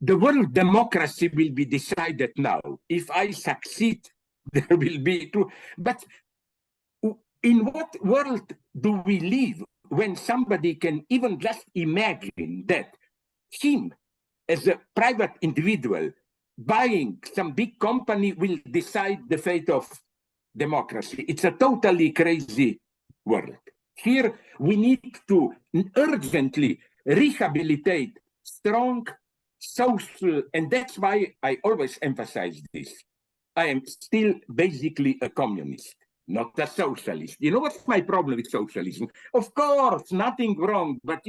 S2: the world democracy will be decided now. If I succeed, there will be true. But in what world do we live when somebody can even just imagine that him as a private individual buying some big company will decide the fate of democracy? It's a totally crazy world. Here we need to urgently rehabilitate strong social, and that's why I always emphasize this. I am still basically a communist, not a socialist. You know what's my problem with socialism? Of course, nothing wrong, but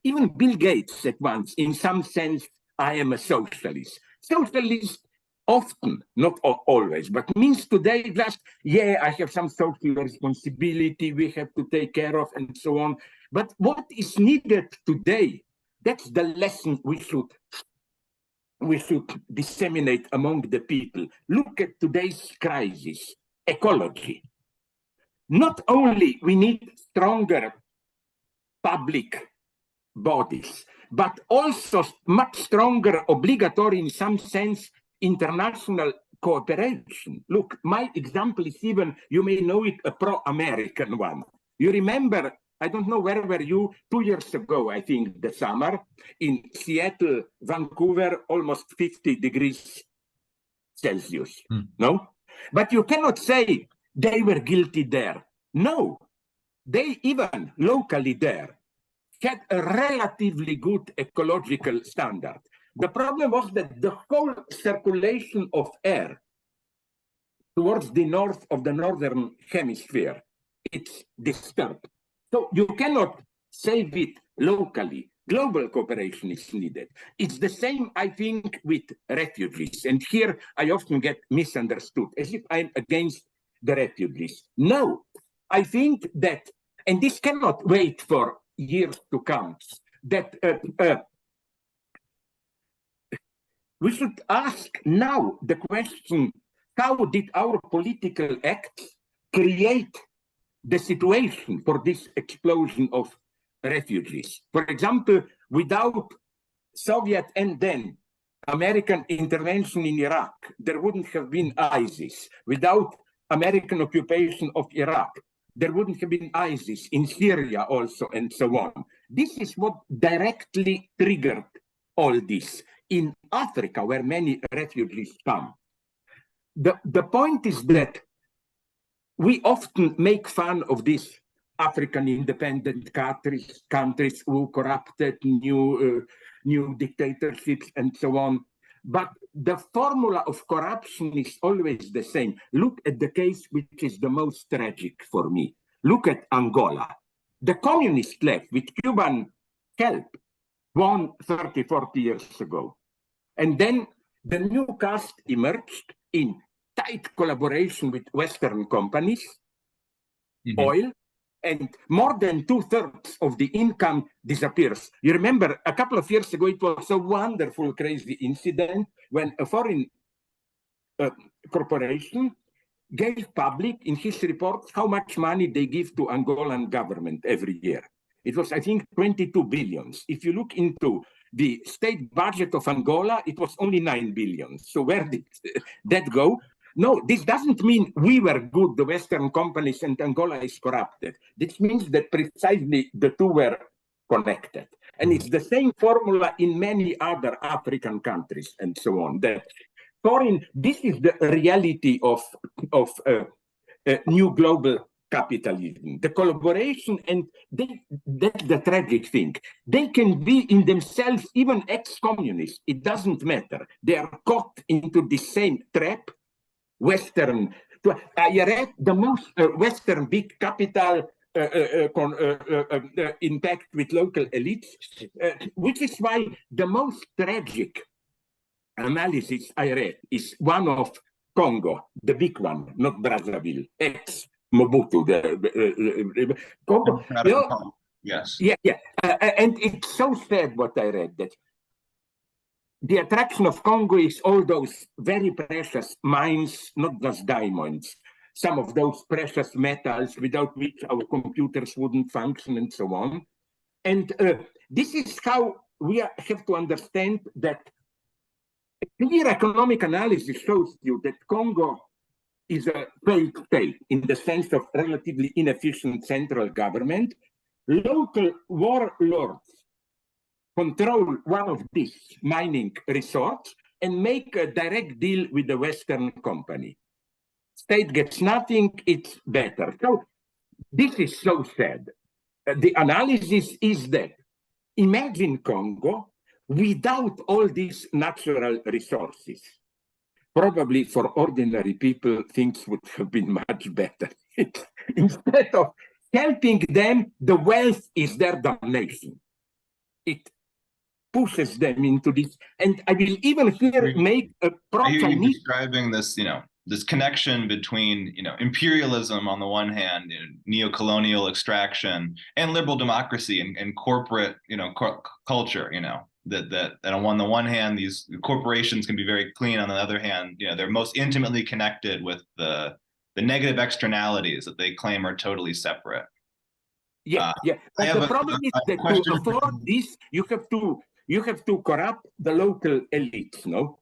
S2: even Bill Gates said once, in some sense, I am a socialist. Socialist often, not always, but means today just, I have some social responsibility we have to take care of and so on. But what is needed today, that's the lesson we should disseminate among the people. Look at today's crisis, ecology. Not only we need stronger public bodies, but also much stronger, obligatory in some sense, international cooperation. Look, my example is even, you may know it, a pro-American one. You remember, I don't know where were you, 2 years ago, I think, the summer, in Seattle, Vancouver, almost 50 degrees Celsius, no? But you cannot say they were guilty there. No, they even locally there had a relatively good ecological standard. The problem was that the whole circulation of air towards the north of the northern hemisphere, it's disturbed. So you cannot save it locally. Global cooperation is needed. It's the same, I think, with refugees. And here I often get misunderstood, as if I'm against the refugees. No, I think that, and this cannot wait for years to come, that we should ask now the question, how did our political acts create the situation for this explosion of refugees? For example, without Soviet and then American intervention in Iraq, there wouldn't have been ISIS. Without American occupation of Iraq, there wouldn't have been ISIS in Syria also, and so on. This is what directly triggered all this in Africa, where many refugees come. The point is that we often make fun of these African independent countries who corrupted new dictatorships and so on. But the formula of corruption is always the same. Look at the case which is the most tragic for me. Look at Angola. The communist left, with Cuban help, won 30, 40 years ago. And then the new caste emerged in tight collaboration with Western companies, oil, and more than 2/3 of the income disappears. You remember a couple of years ago, it was a wonderful, crazy incident when a foreign corporation gave public in his reports how much money they give to Angolan government every year. It was, I think, 22 billions. If you look into the state budget of Angola, it was only 9 billion. So where did that go? No, this doesn't mean we were good, the Western companies, and Angola is corrupted. This means that precisely the two were connected. And it's the same formula in many other African countries and so on. This is the reality of new global capitalism, the collaboration, and that's the tragic thing. They can be in themselves even ex-communist. It doesn't matter. They are caught into the same trap. Western, I read the most Western big capital impact with local elites, which is why the most tragic analysis I read is one of Congo, the big one, not Brazzaville, ex-Mobutu. Congo.
S1: Yes.
S2: Yeah. And it's so sad what I read, that the attraction of Congo is all those very precious mines, not just diamonds, some of those precious metals without which our computers wouldn't function and so on. And this is how we have to understand that a clear economic analysis shows you that Congo is a failed state in the sense of relatively inefficient central government. Local warlords control one of these mining resorts and make a direct deal with the Western company. State gets nothing, it's better. So this is so sad. The analysis is that imagine Congo without all these natural resources. Probably for ordinary people, things would have been much better. Instead of helping them, the wealth is their damnation. It pushes them into this, and I will even here make a
S1: pro-Chinese describing this, this connection between, imperialism on the one hand, neo-colonial extraction, and liberal democracy and corporate, culture, that on the one hand, these corporations can be very clean. On the other hand, they're most intimately connected with the negative externalities that they claim are totally separate.
S2: Yeah. But the problem is that to afford this, you have to corrupt the local elites, no?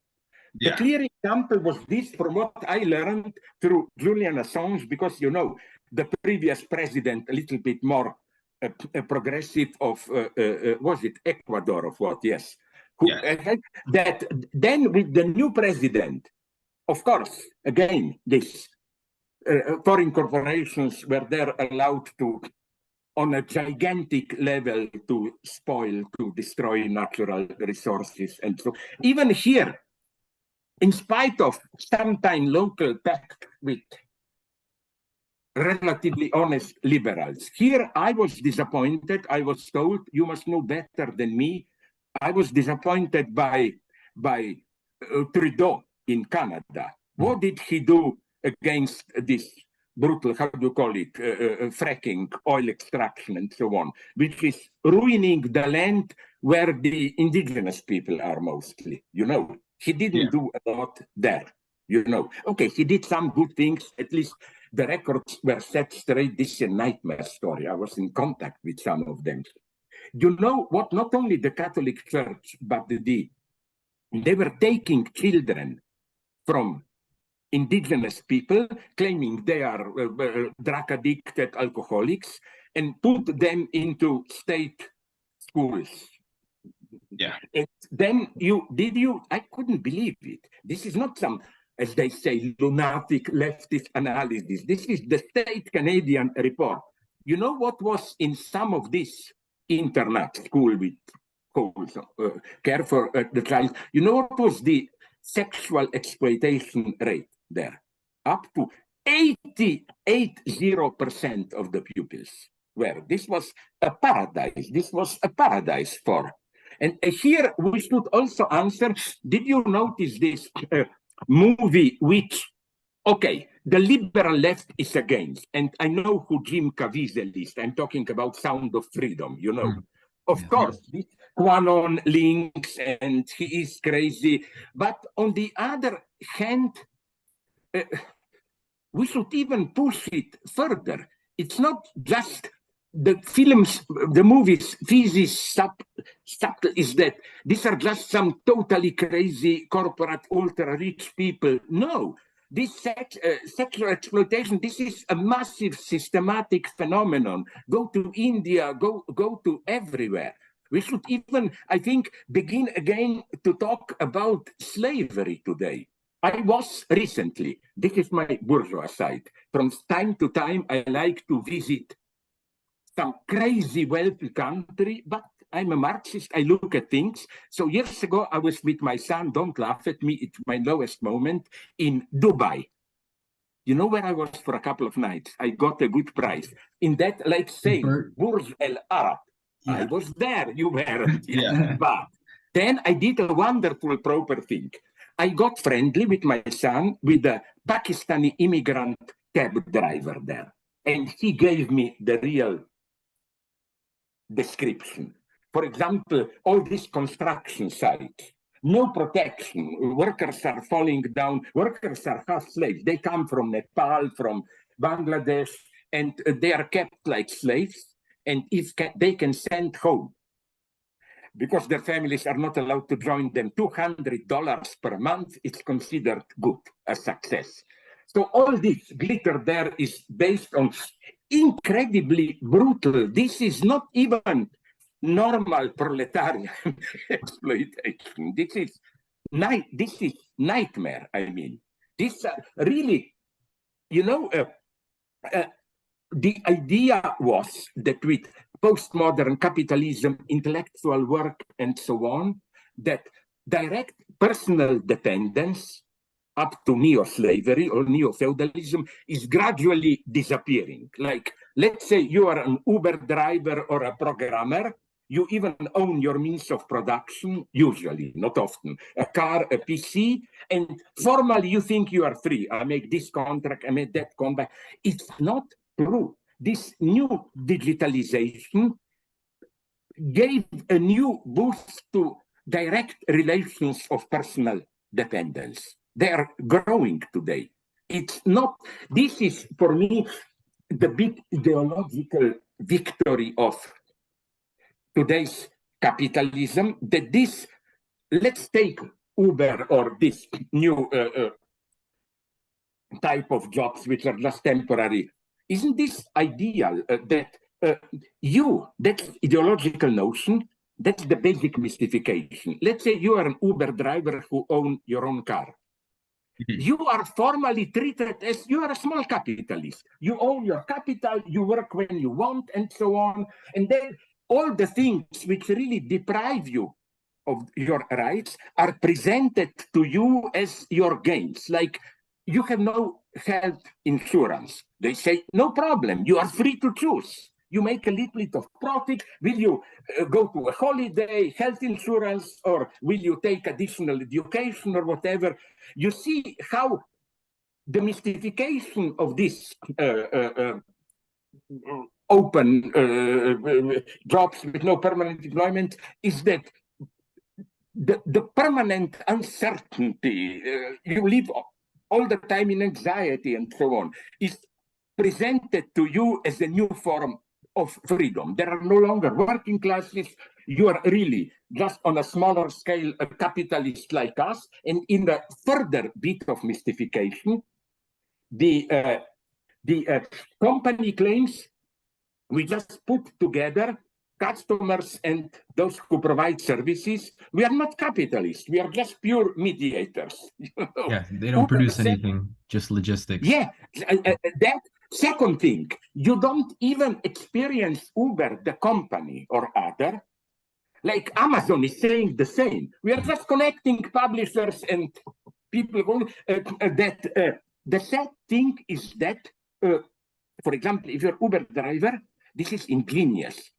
S2: Yeah. The clear example was this, from what I learned through Julian Assange, because, the previous president, a little bit more progressive of, was it Ecuador of what? Yes. That then with the new president, of course, again, this foreign corporations were there allowed to, on a gigantic level, to spoil, to destroy natural resources. And so even here, in spite of sometimes local pact with relatively honest liberals. Here I was disappointed. I was told, you must know better than me. I was disappointed by Trudeau in Canada. What did he do against this brutal, how do you call it, fracking, oil extraction, and so on, which is ruining the land where the indigenous people are mostly, you know? He didn't do a lot there, you know? Okay, he did some good things, at least the records were set straight. This is a nightmare story. I was in contact with some of them. You know what? Not only the Catholic Church, but they were taking children from indigenous people, claiming they are drug addicted alcoholics, and put them into state schools.
S1: Yeah.
S2: And then I couldn't believe it. This is not some, as they say, lunatic leftist analysis. This is the state Canadian report. You know what was in some of this internat school with care for the child? You know what was the sexual exploitation rate there? Up to 80% of the pupils were. This was a paradise. This was a paradise for. And here we should also answer, did you notice this movie which, okay, the liberal left is against, and I know who Jim Caviezel is. I'm talking about Sound of Freedom, you know. Of course, this QAnon links, and he is crazy. But on the other hand, we should even push it further. It's not just the films, the movies, thesis is that these are just some totally crazy corporate ultra-rich people. No, this sexual exploitation, this is a massive systematic phenomenon. Go to India, go to everywhere. We should even, I think, begin again to talk about slavery today. I was recently, this is my bourgeois side, from time to time I like to visit some crazy wealthy country, but I'm a Marxist, I look at things. So years ago, I was with my son, don't laugh at me, it's my lowest moment, in Dubai. You know where I was for a couple of nights? I got a good price. In that, like say, Burj Al Arab. Yeah. I was there, you weren't. Yeah. But then I did a wonderful, proper thing. I got friendly with my son, with a Pakistani immigrant cab driver there. And he gave me the real description. For example, all these construction sites, no protection. Workers are falling down. Workers are half slaves. They come from Nepal, from Bangladesh, and they are kept like slaves. And if they can send home, because their families are not allowed to join them, $200 per month, it's considered good, a success. So all this glitter there is based on incredibly brutal. This is not even normal proletarian exploitation. This is nightmare. I mean, this really, you know, the idea was that with postmodern capitalism, intellectual work, and so on, that direct personal dependence up to neo-slavery or neo-feudalism is gradually disappearing. Like, let's say you are an Uber driver or a programmer, you even own your means of production, usually, not often, a car, a PC, and formally you think you are free. I make this contract, I make that contract. It's not true. This new digitalization gave a new boost to direct relations of personal dependence. They are growing today. It's not, this is for me the big ideological victory of today's capitalism, that this, let's take Uber or this new type of jobs which are just temporary. Isn't this ideal that that's ideological notion, that's the basic mystification. Let's say you are an Uber driver who own your own car. You are formally treated as you are a small capitalist. You own your capital, you work when you want, and so on. And then all the things which really deprive you of your rights are presented to you as your gains. Like, you have no health insurance. They say, no problem, you are free to choose. You make a little bit of profit. Will you go to a holiday, health insurance, or will you take additional education or whatever? You see how the mystification of this open jobs with no permanent employment is that the permanent uncertainty, you live all the time in anxiety and so on, is presented to you as a new form of freedom. There are no longer working classes. You are really just on a smaller scale a capitalist like us. And in the further bit of mystification, the company claims we just put together customers and those who provide services. We are not capitalists. We are just pure mediators. You know?
S3: Yeah, they don't produce anything, just logistics.
S2: Yeah, that second thing, you don't even experience Uber, the company, or other. Like Amazon is saying the same. We are just connecting publishers and people. The sad thing is that, for example, if you're Uber driver, this is ingenious.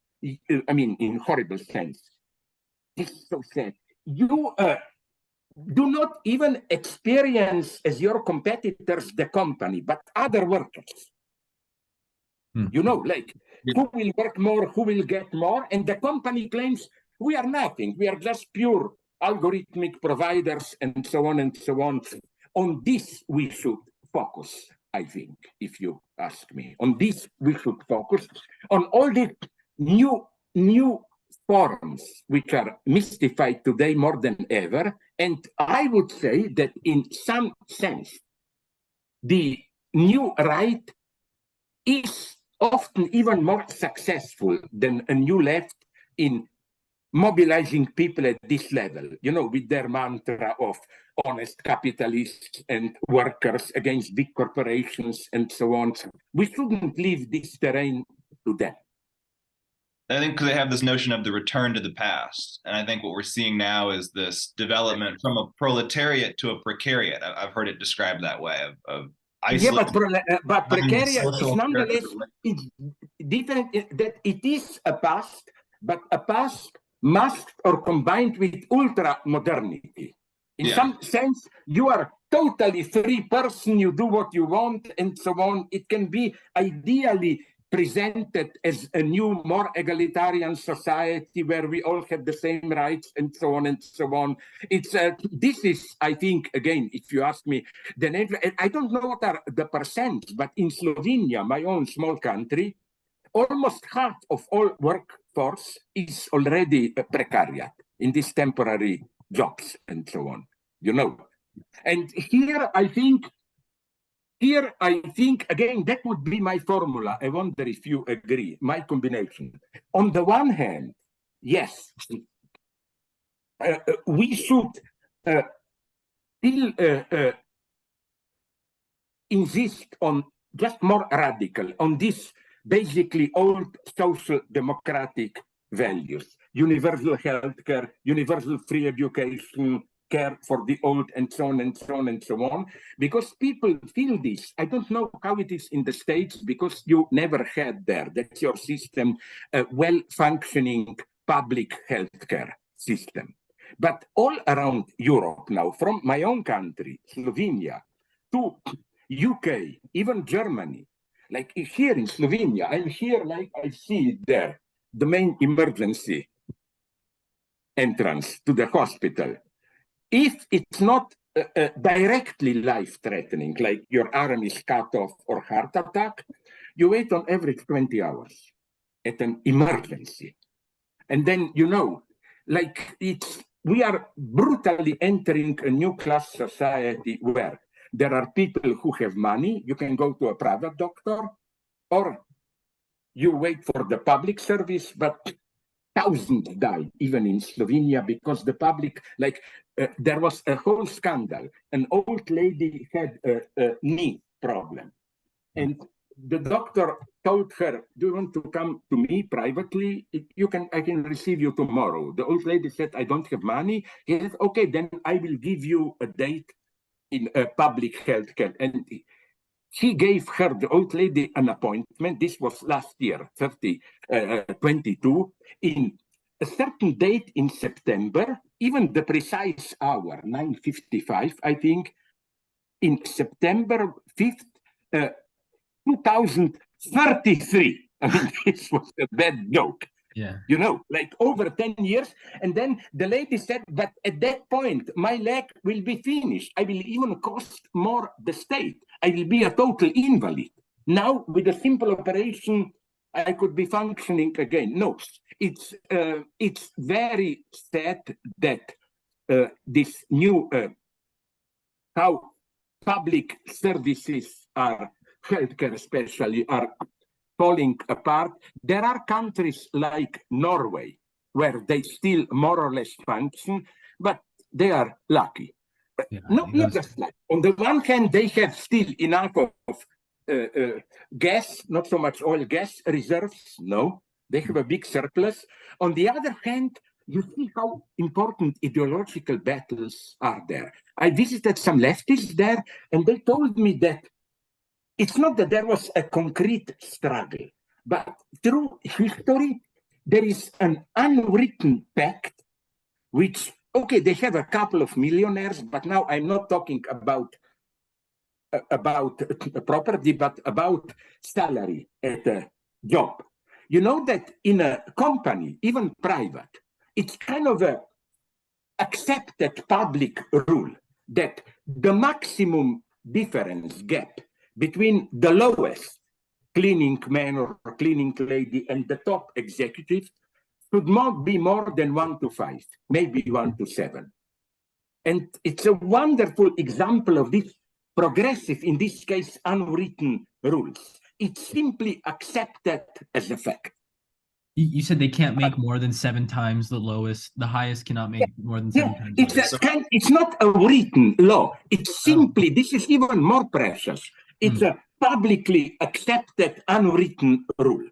S2: I mean, in horrible sense. This is so sad. You do not even experience as your competitors the company, but other workers. You know, like who will work more, who will get more, and the company claims we are nothing. We are just pure algorithmic providers and so on and so on. On this, we should focus, I think, if you ask me. On this, we should focus on all the new forms which are mystified today more than ever. And I would say that in some sense, the new right is often even more successful than a new left in mobilizing people at this level, you know, with their mantra of honest capitalists and workers against big corporations and so on. We shouldn't leave this terrain to them.
S1: I think because they have this notion of the return to the past. And I think what we're seeing now is this development from a proletariat to a precariat. I've heard it described that way, of
S2: yeah, but precariat is nonetheless it's different, that it is a past, but a past masked or combined with ultra-modernity. In some sense, you are totally free person, you do what you want, and so on. It can be ideally presented as a new, more egalitarian society where we all have the same rights and so on and so on. It's this is, I think, again, if you ask me, I don't know what are the percents, but in Slovenia, my own small country, almost half of all workforce is already precariat in these temporary jobs and so on, you know. And here, I think, again, that would be my formula. I wonder if you agree, my combination. On the one hand, yes, we should still insist on just more radical, on this basically old social democratic values, universal healthcare, universal free education, care for the old, and so on and so on and so on, because people feel this. I don't know how it is in the States, because you never had there. That's your system, a well-functioning public healthcare system. But all around Europe now, from my own country, Slovenia, to UK, even Germany, like here in Slovenia, I'm here, like I see it there, the main emergency entrance to the hospital. If it's not directly life-threatening, like your arm is cut off or heart attack, you wait on average 20 hours at an emergency. And then, you know, like we are brutally entering a new class society where there are people who have money. You can go to a private doctor, or you wait for the public service, but thousands died, even in Slovenia, because the public, there was a whole scandal. An old lady had a knee problem. And the doctor told her, "Do you want to come to me privately? I can receive you tomorrow." The old lady said, "I don't have money." He said, "Okay, then I will give you a date in public health care." And he gave her, the old lady, an appointment. This was last year, 2022, in a certain date in September, even the precise hour, 9:55, I think, in September 5th, 2033. I mean, this was a bad joke.
S3: Yeah.
S2: You know, like over 10 years. And then the lady said, "But at that point, my leg will be finished. I will even cost more the state. I will be a total invalid. Now, with a simple operation, I could be functioning again." No, it's very sad that this new, how public services are, healthcare especially, are falling apart. There are countries like Norway where they still more or less function, but they are lucky.
S3: Yeah,
S2: not just lucky. On the one hand, they have still enough of gas, not so much oil, gas reserves. No, they have a big surplus. On the other hand, you see how important ideological battles are there. I visited some leftists there, and they told me that it's not that there was a concrete struggle, but through history, there is an unwritten pact, which, okay, they have a couple of millionaires, but now I'm not talking about property, but about salary at a job. You know that in a company, even private, it's kind of a accepted public rule that the maximum difference gap between the lowest cleaning man or cleaning lady and the top executive should not be more than 1:5, maybe 1:7. And it's a wonderful example of this progressive, in this case, unwritten rules. It's simply accepted as a fact.
S3: You said they can't make more than 7 times the lowest. The highest cannot make more than 7 times.
S2: It's not a written law. It's simply, this is even more precious. It's a publicly accepted, unwritten rule.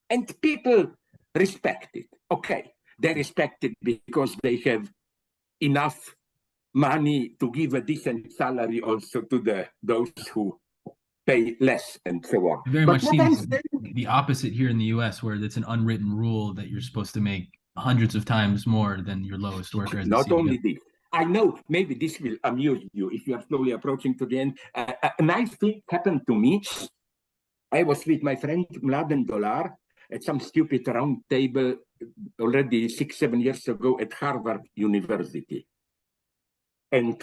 S2: And people respect it. Okay, they respect it because they have enough money to give a decent salary also to those who pay less and so on.
S3: It very much seems the opposite here in the US, where it's an unwritten rule that you're supposed to make hundreds of times more than your lowest worker. As
S2: Not only this. I know maybe this will amuse you if you are slowly approaching to the end. A nice thing happened to me. I was with my friend Mladen Dolar at some stupid round table already 6-7 years ago at Harvard University. And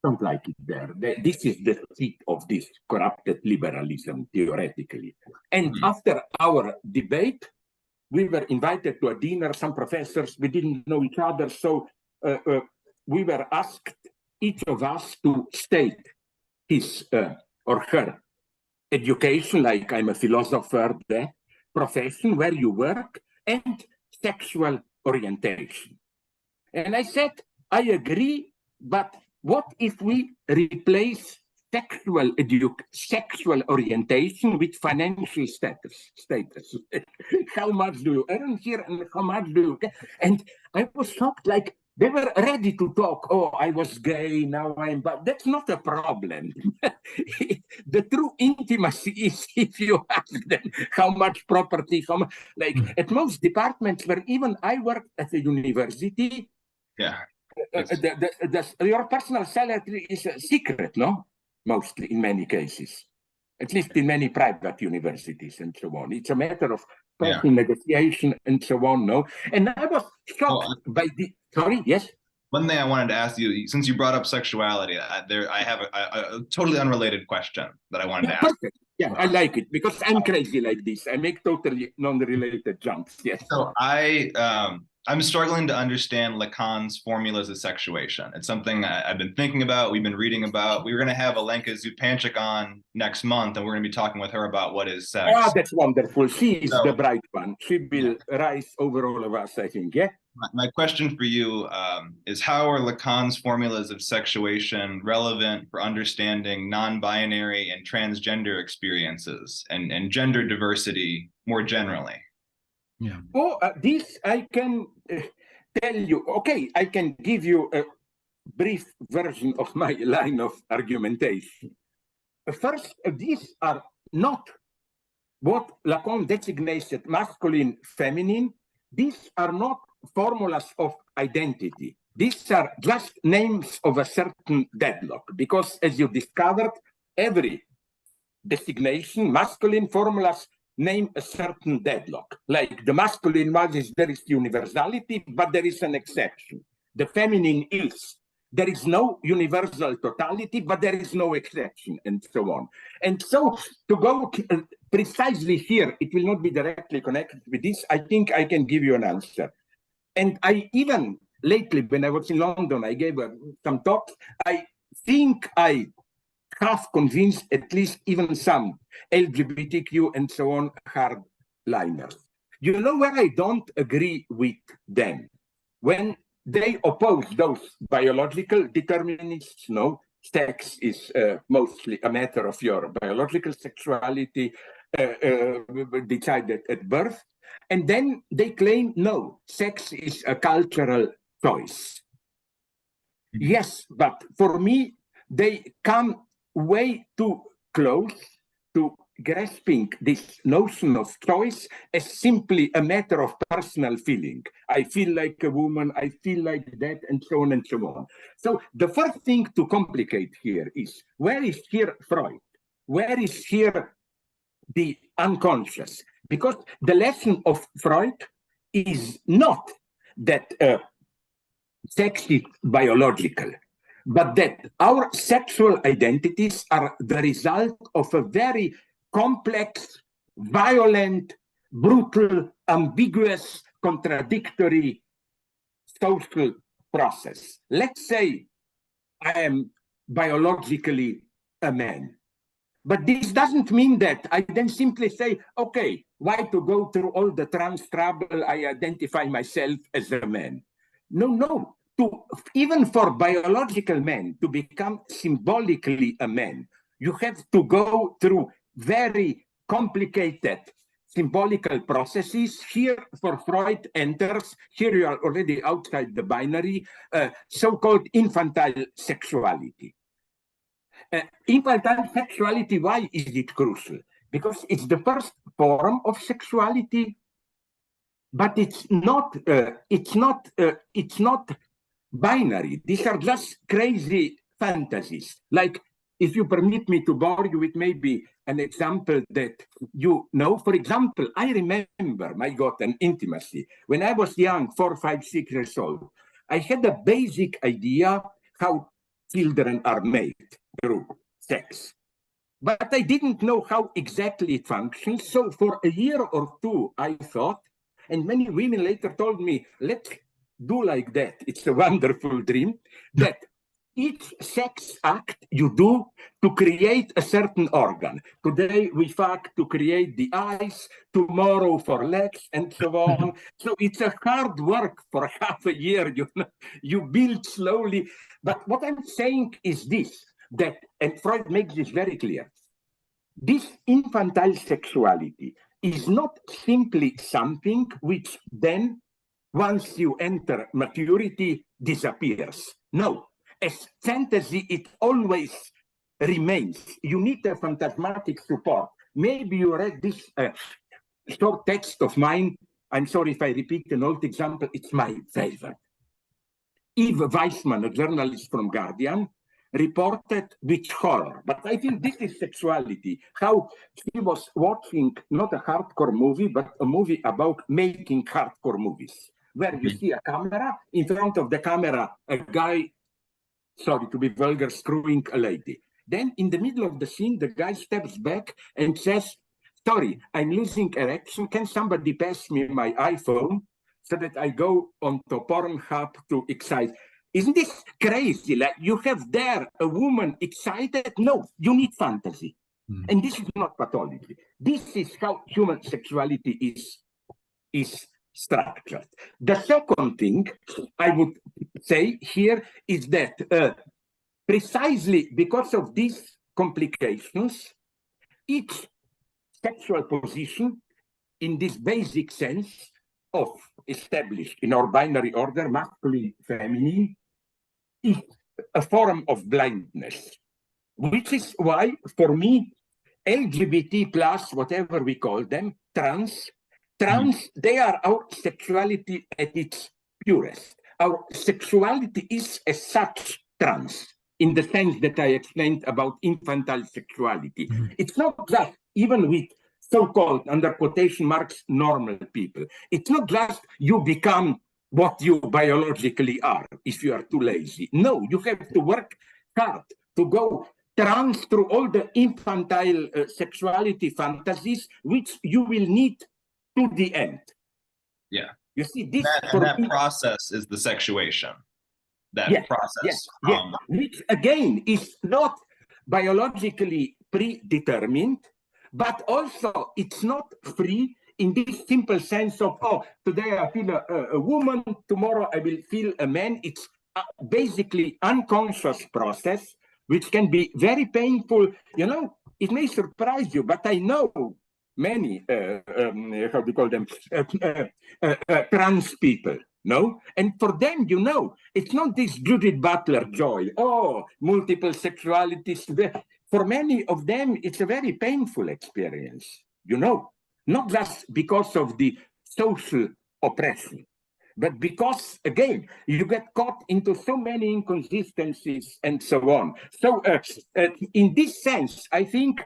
S2: don't like it there. This is the seat of this corrupted liberalism, theoretically. And after our debate, we were invited to a dinner, some professors, we didn't know each other, so we were asked, each of us, to state his or her education, like I'm a philosopher, the profession, where you work, and sexual orientation. And I said, I agree, but what if we replace sexual orientation with financial status? How much do you earn here and how much do you get? And I was shocked, like they were ready to talk. Oh, I was gay, now I'm, but that's not a problem. The true intimacy is if you ask them how much property, how much, like at most departments where even I worked at a university, your personal salary is a secret, no? Mostly, in many cases, at least in many private universities and so on. It's a matter of personal negotiation and so on, no? And I was shocked by the, sorry, yes?
S1: One thing I wanted to ask you, since you brought up sexuality, I have a totally unrelated question that I wanted to ask.
S2: Perfect. Yeah, I like it because I'm crazy like this. I make totally non-related jumps. Yes.
S1: So I'm struggling to understand Lacan's formulas of sexuation. It's something I've been thinking about, we've been reading about. We were going to have Alenka Zupanchik on next month, and we're going to be talking with her about what is sex.
S2: Ah, that's wonderful. She is the bright one. She will rise over all of us, I think, yeah?
S1: My question for you is, how are Lacan's formulas of sexuation relevant for understanding non-binary and transgender experiences and gender diversity more generally?
S3: Yeah.
S2: Oh, this I can tell you. Okay, I can give you a brief version of my line of argumentation. First, these are not what Lacan designated masculine, feminine. These are not formulas of identity. These are just names of a certain deadlock, because as you discovered, every designation, masculine formulas name a certain deadlock. Like the masculine one is there is universality, but there is an exception. The feminine is there is no universal totality, but there is no exception, and so on. And so to go precisely here, it will not be directly connected with this. I think I can give you an answer. And I even lately, when I was in London, I gave some talks. I think I have convinced at least even some LGBTQ and so on hardliners. You know where I don't agree with them? When they oppose those biological determinists, no, sex is mostly a matter of your biological sexuality decided at birth. And then they claim, no, sex is a cultural choice. Yes, but for me, they come way too close to grasping this notion of choice as simply a matter of personal feeling. I feel like a woman, I feel like that, and so on and so on. So the first thing to complicate here is, where is here Freud? Where is here the unconscious? Because the lesson of Freud is not that sex is biological, but that our sexual identities are the result of a very complex, violent, brutal, ambiguous, contradictory social process. Let's say I am biologically a man, but this doesn't mean that I then simply say, okay, why to go through all the trans trouble? I identify myself as a man. No. Even for biological men to become symbolically a man, you have to go through very complicated symbolical processes. Here, for Freud enters, here you are already outside the binary, so-called infantile sexuality. Infantile sexuality, why is it crucial? Because it's the first form of sexuality, but it's not binary. These are just crazy fantasies. Like, if you permit me to bore you with maybe an example that you know. For example, I remember, my God, an intimacy. When I was young, 4, 5, 6 years old, I had a basic idea how children are made through sex. But I didn't know how exactly it functions. So for a year or two, I thought, and many women later told me, let's do like that. It's a wonderful dream, that each sex act you do to create a certain organ. Today we fuck to create the eyes, tomorrow for legs, and so on. So it's a hard work for half a year. You build slowly. But what I'm saying is this, that, and Freud makes this very clear, this infantile sexuality is not simply something which then, once you enter maturity, disappears. No, as fantasy, it always remains. You need a phantasmatic support. Maybe you read this short text of mine. I'm sorry if I repeat an old example. It's my favorite. Eve Weissman, a journalist from Guardian, reported with horror, but I think this is sexuality, how she was watching not a hardcore movie, but a movie about making hardcore movies, where you see a camera, in front of the camera, a guy, sorry to be vulgar, screwing a lady. Then in the middle of the scene, the guy steps back and says, sorry, I'm losing erection. Can somebody pass me my iPhone? so that I go onto Pornhub to excite. Isn't this crazy? Like, you have there a woman excited? No, you need fantasy. And this is not pathology. This is how human sexuality is structured. The second thing I would say here is that precisely because of these complications, each sexual position in this basic sense of established in our binary order, masculine, feminine, is a form of blindness, which is why, for me, LGBT plus, whatever we call them, trans, they are our sexuality at its purest. Our sexuality is as such trans, in the sense that I explained about infantile sexuality. It's not just, even with so-called, under quotation marks, normal people. It's not just you become what you biologically are if you are too lazy. No, you have to work hard to go trans through all the infantile sexuality fantasies, which you will need to the end.
S1: Yeah.
S2: You see, this
S1: that process is the sexuation. That process.
S2: Which again is not biologically predetermined, but also it's not free in this simple sense of, oh, today I feel a woman, tomorrow I will feel a man. It's basically unconscious process, which can be very painful. You know, it may surprise you, but I know many, how do you call them, trans people, no? And for them, you know, it's not this Judith Butler joy, oh, multiple sexualities. For many of them, it's a very painful experience, you know, not just because of the social oppression, but because, again, you get caught into so many inconsistencies and so on. So in this sense, I think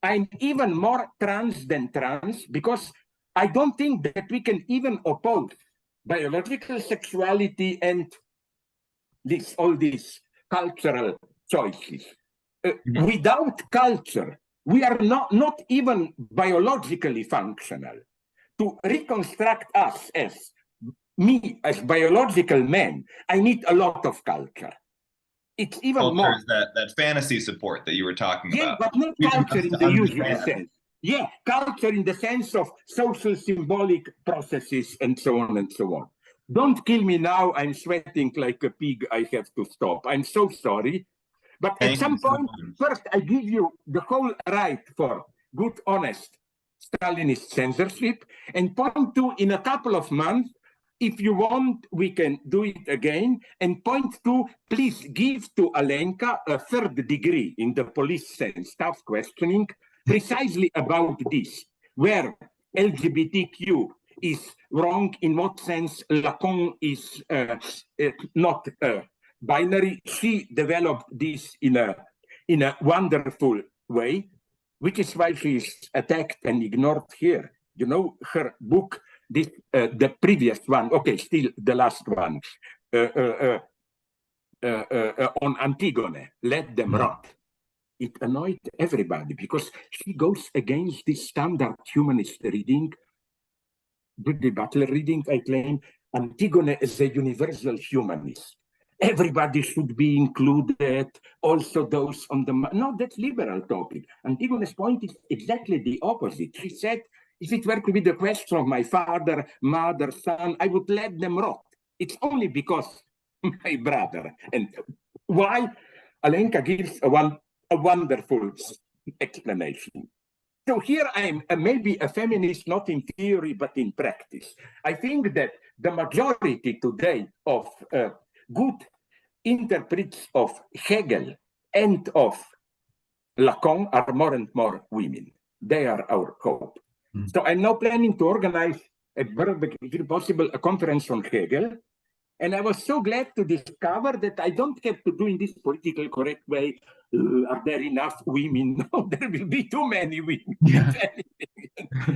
S2: I'm even more trans than trans, because I don't think that we can even oppose biological sexuality and all these cultural choices. Without culture, we are not even biologically functional. To reconstruct us as me, as biological man, I need a lot of culture. It's even
S1: culture
S2: more.
S1: Is that fantasy support that you were talking about.
S2: But not culture in the usual sense. Yeah, culture in the sense of social symbolic processes and so on and so on. Don't kill me now. I'm sweating like a pig. I have to stop. I'm so sorry. But at some point, first, I give you the whole right for good, honest Stalinist censorship. And point two, in a couple of months, if you want, we can do it again. And point two, please give to Alenka a third degree in the police sense, tough questioning, precisely about this, where LGBTQ is wrong, in what sense Lacan is not binary. She developed this in a wonderful way, which is why she is attacked and ignored here. You know, her book, the previous one, okay, still the last one, on Antigone, Let Them Rot. It annoyed everybody because she goes against this standard humanist reading, the Butler reading, I claim, Antigone is a universal humanist. Everybody should be included, also those on the... No, that's liberal topic. Antigone's point is exactly the opposite. She said, if it were to be the question of my father, mother, son, I would let them rot. It's only because my brother. And why? Alenka gives a wonderful explanation. So here I'm maybe a feminist, not in theory, but in practice. I think that the majority today of good interprets of Hegel and of Lacan are more and more women. They are our hope. So I'm now planning to organize, if possible, a conference on Hegel. And I was so glad to discover that I don't have to do in this political correct way, are there enough women? No, there will be too many women. Yeah.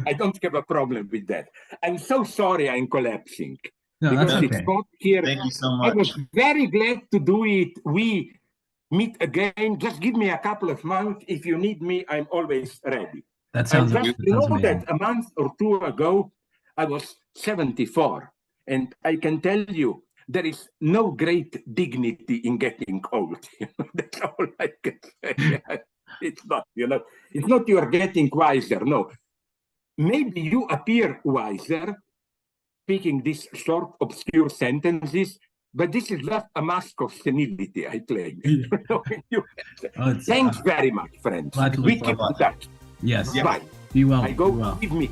S2: I don't have a problem with that. I'm so sorry I'm collapsing.
S3: No,
S2: because
S3: that's
S2: it's
S3: okay.
S2: not here.
S1: Thank you so much.
S2: I was very glad to do it. We meet again. Just give me a couple of months. If you need me, I'm always ready.
S3: That sounds
S2: just
S3: amazing.
S2: know that a month or two ago, I was 74, and I can tell you there is no great dignity in getting old. That's all I can say. It's not, it's not you are getting wiser. No, maybe you appear wiser speaking these short, obscure sentences, but this is not a mask of senility, I claim. Thanks very much, friends. We keep in touch.
S3: Yes.
S2: Bye.
S3: Be well.
S2: I go,
S3: be well.
S2: give me.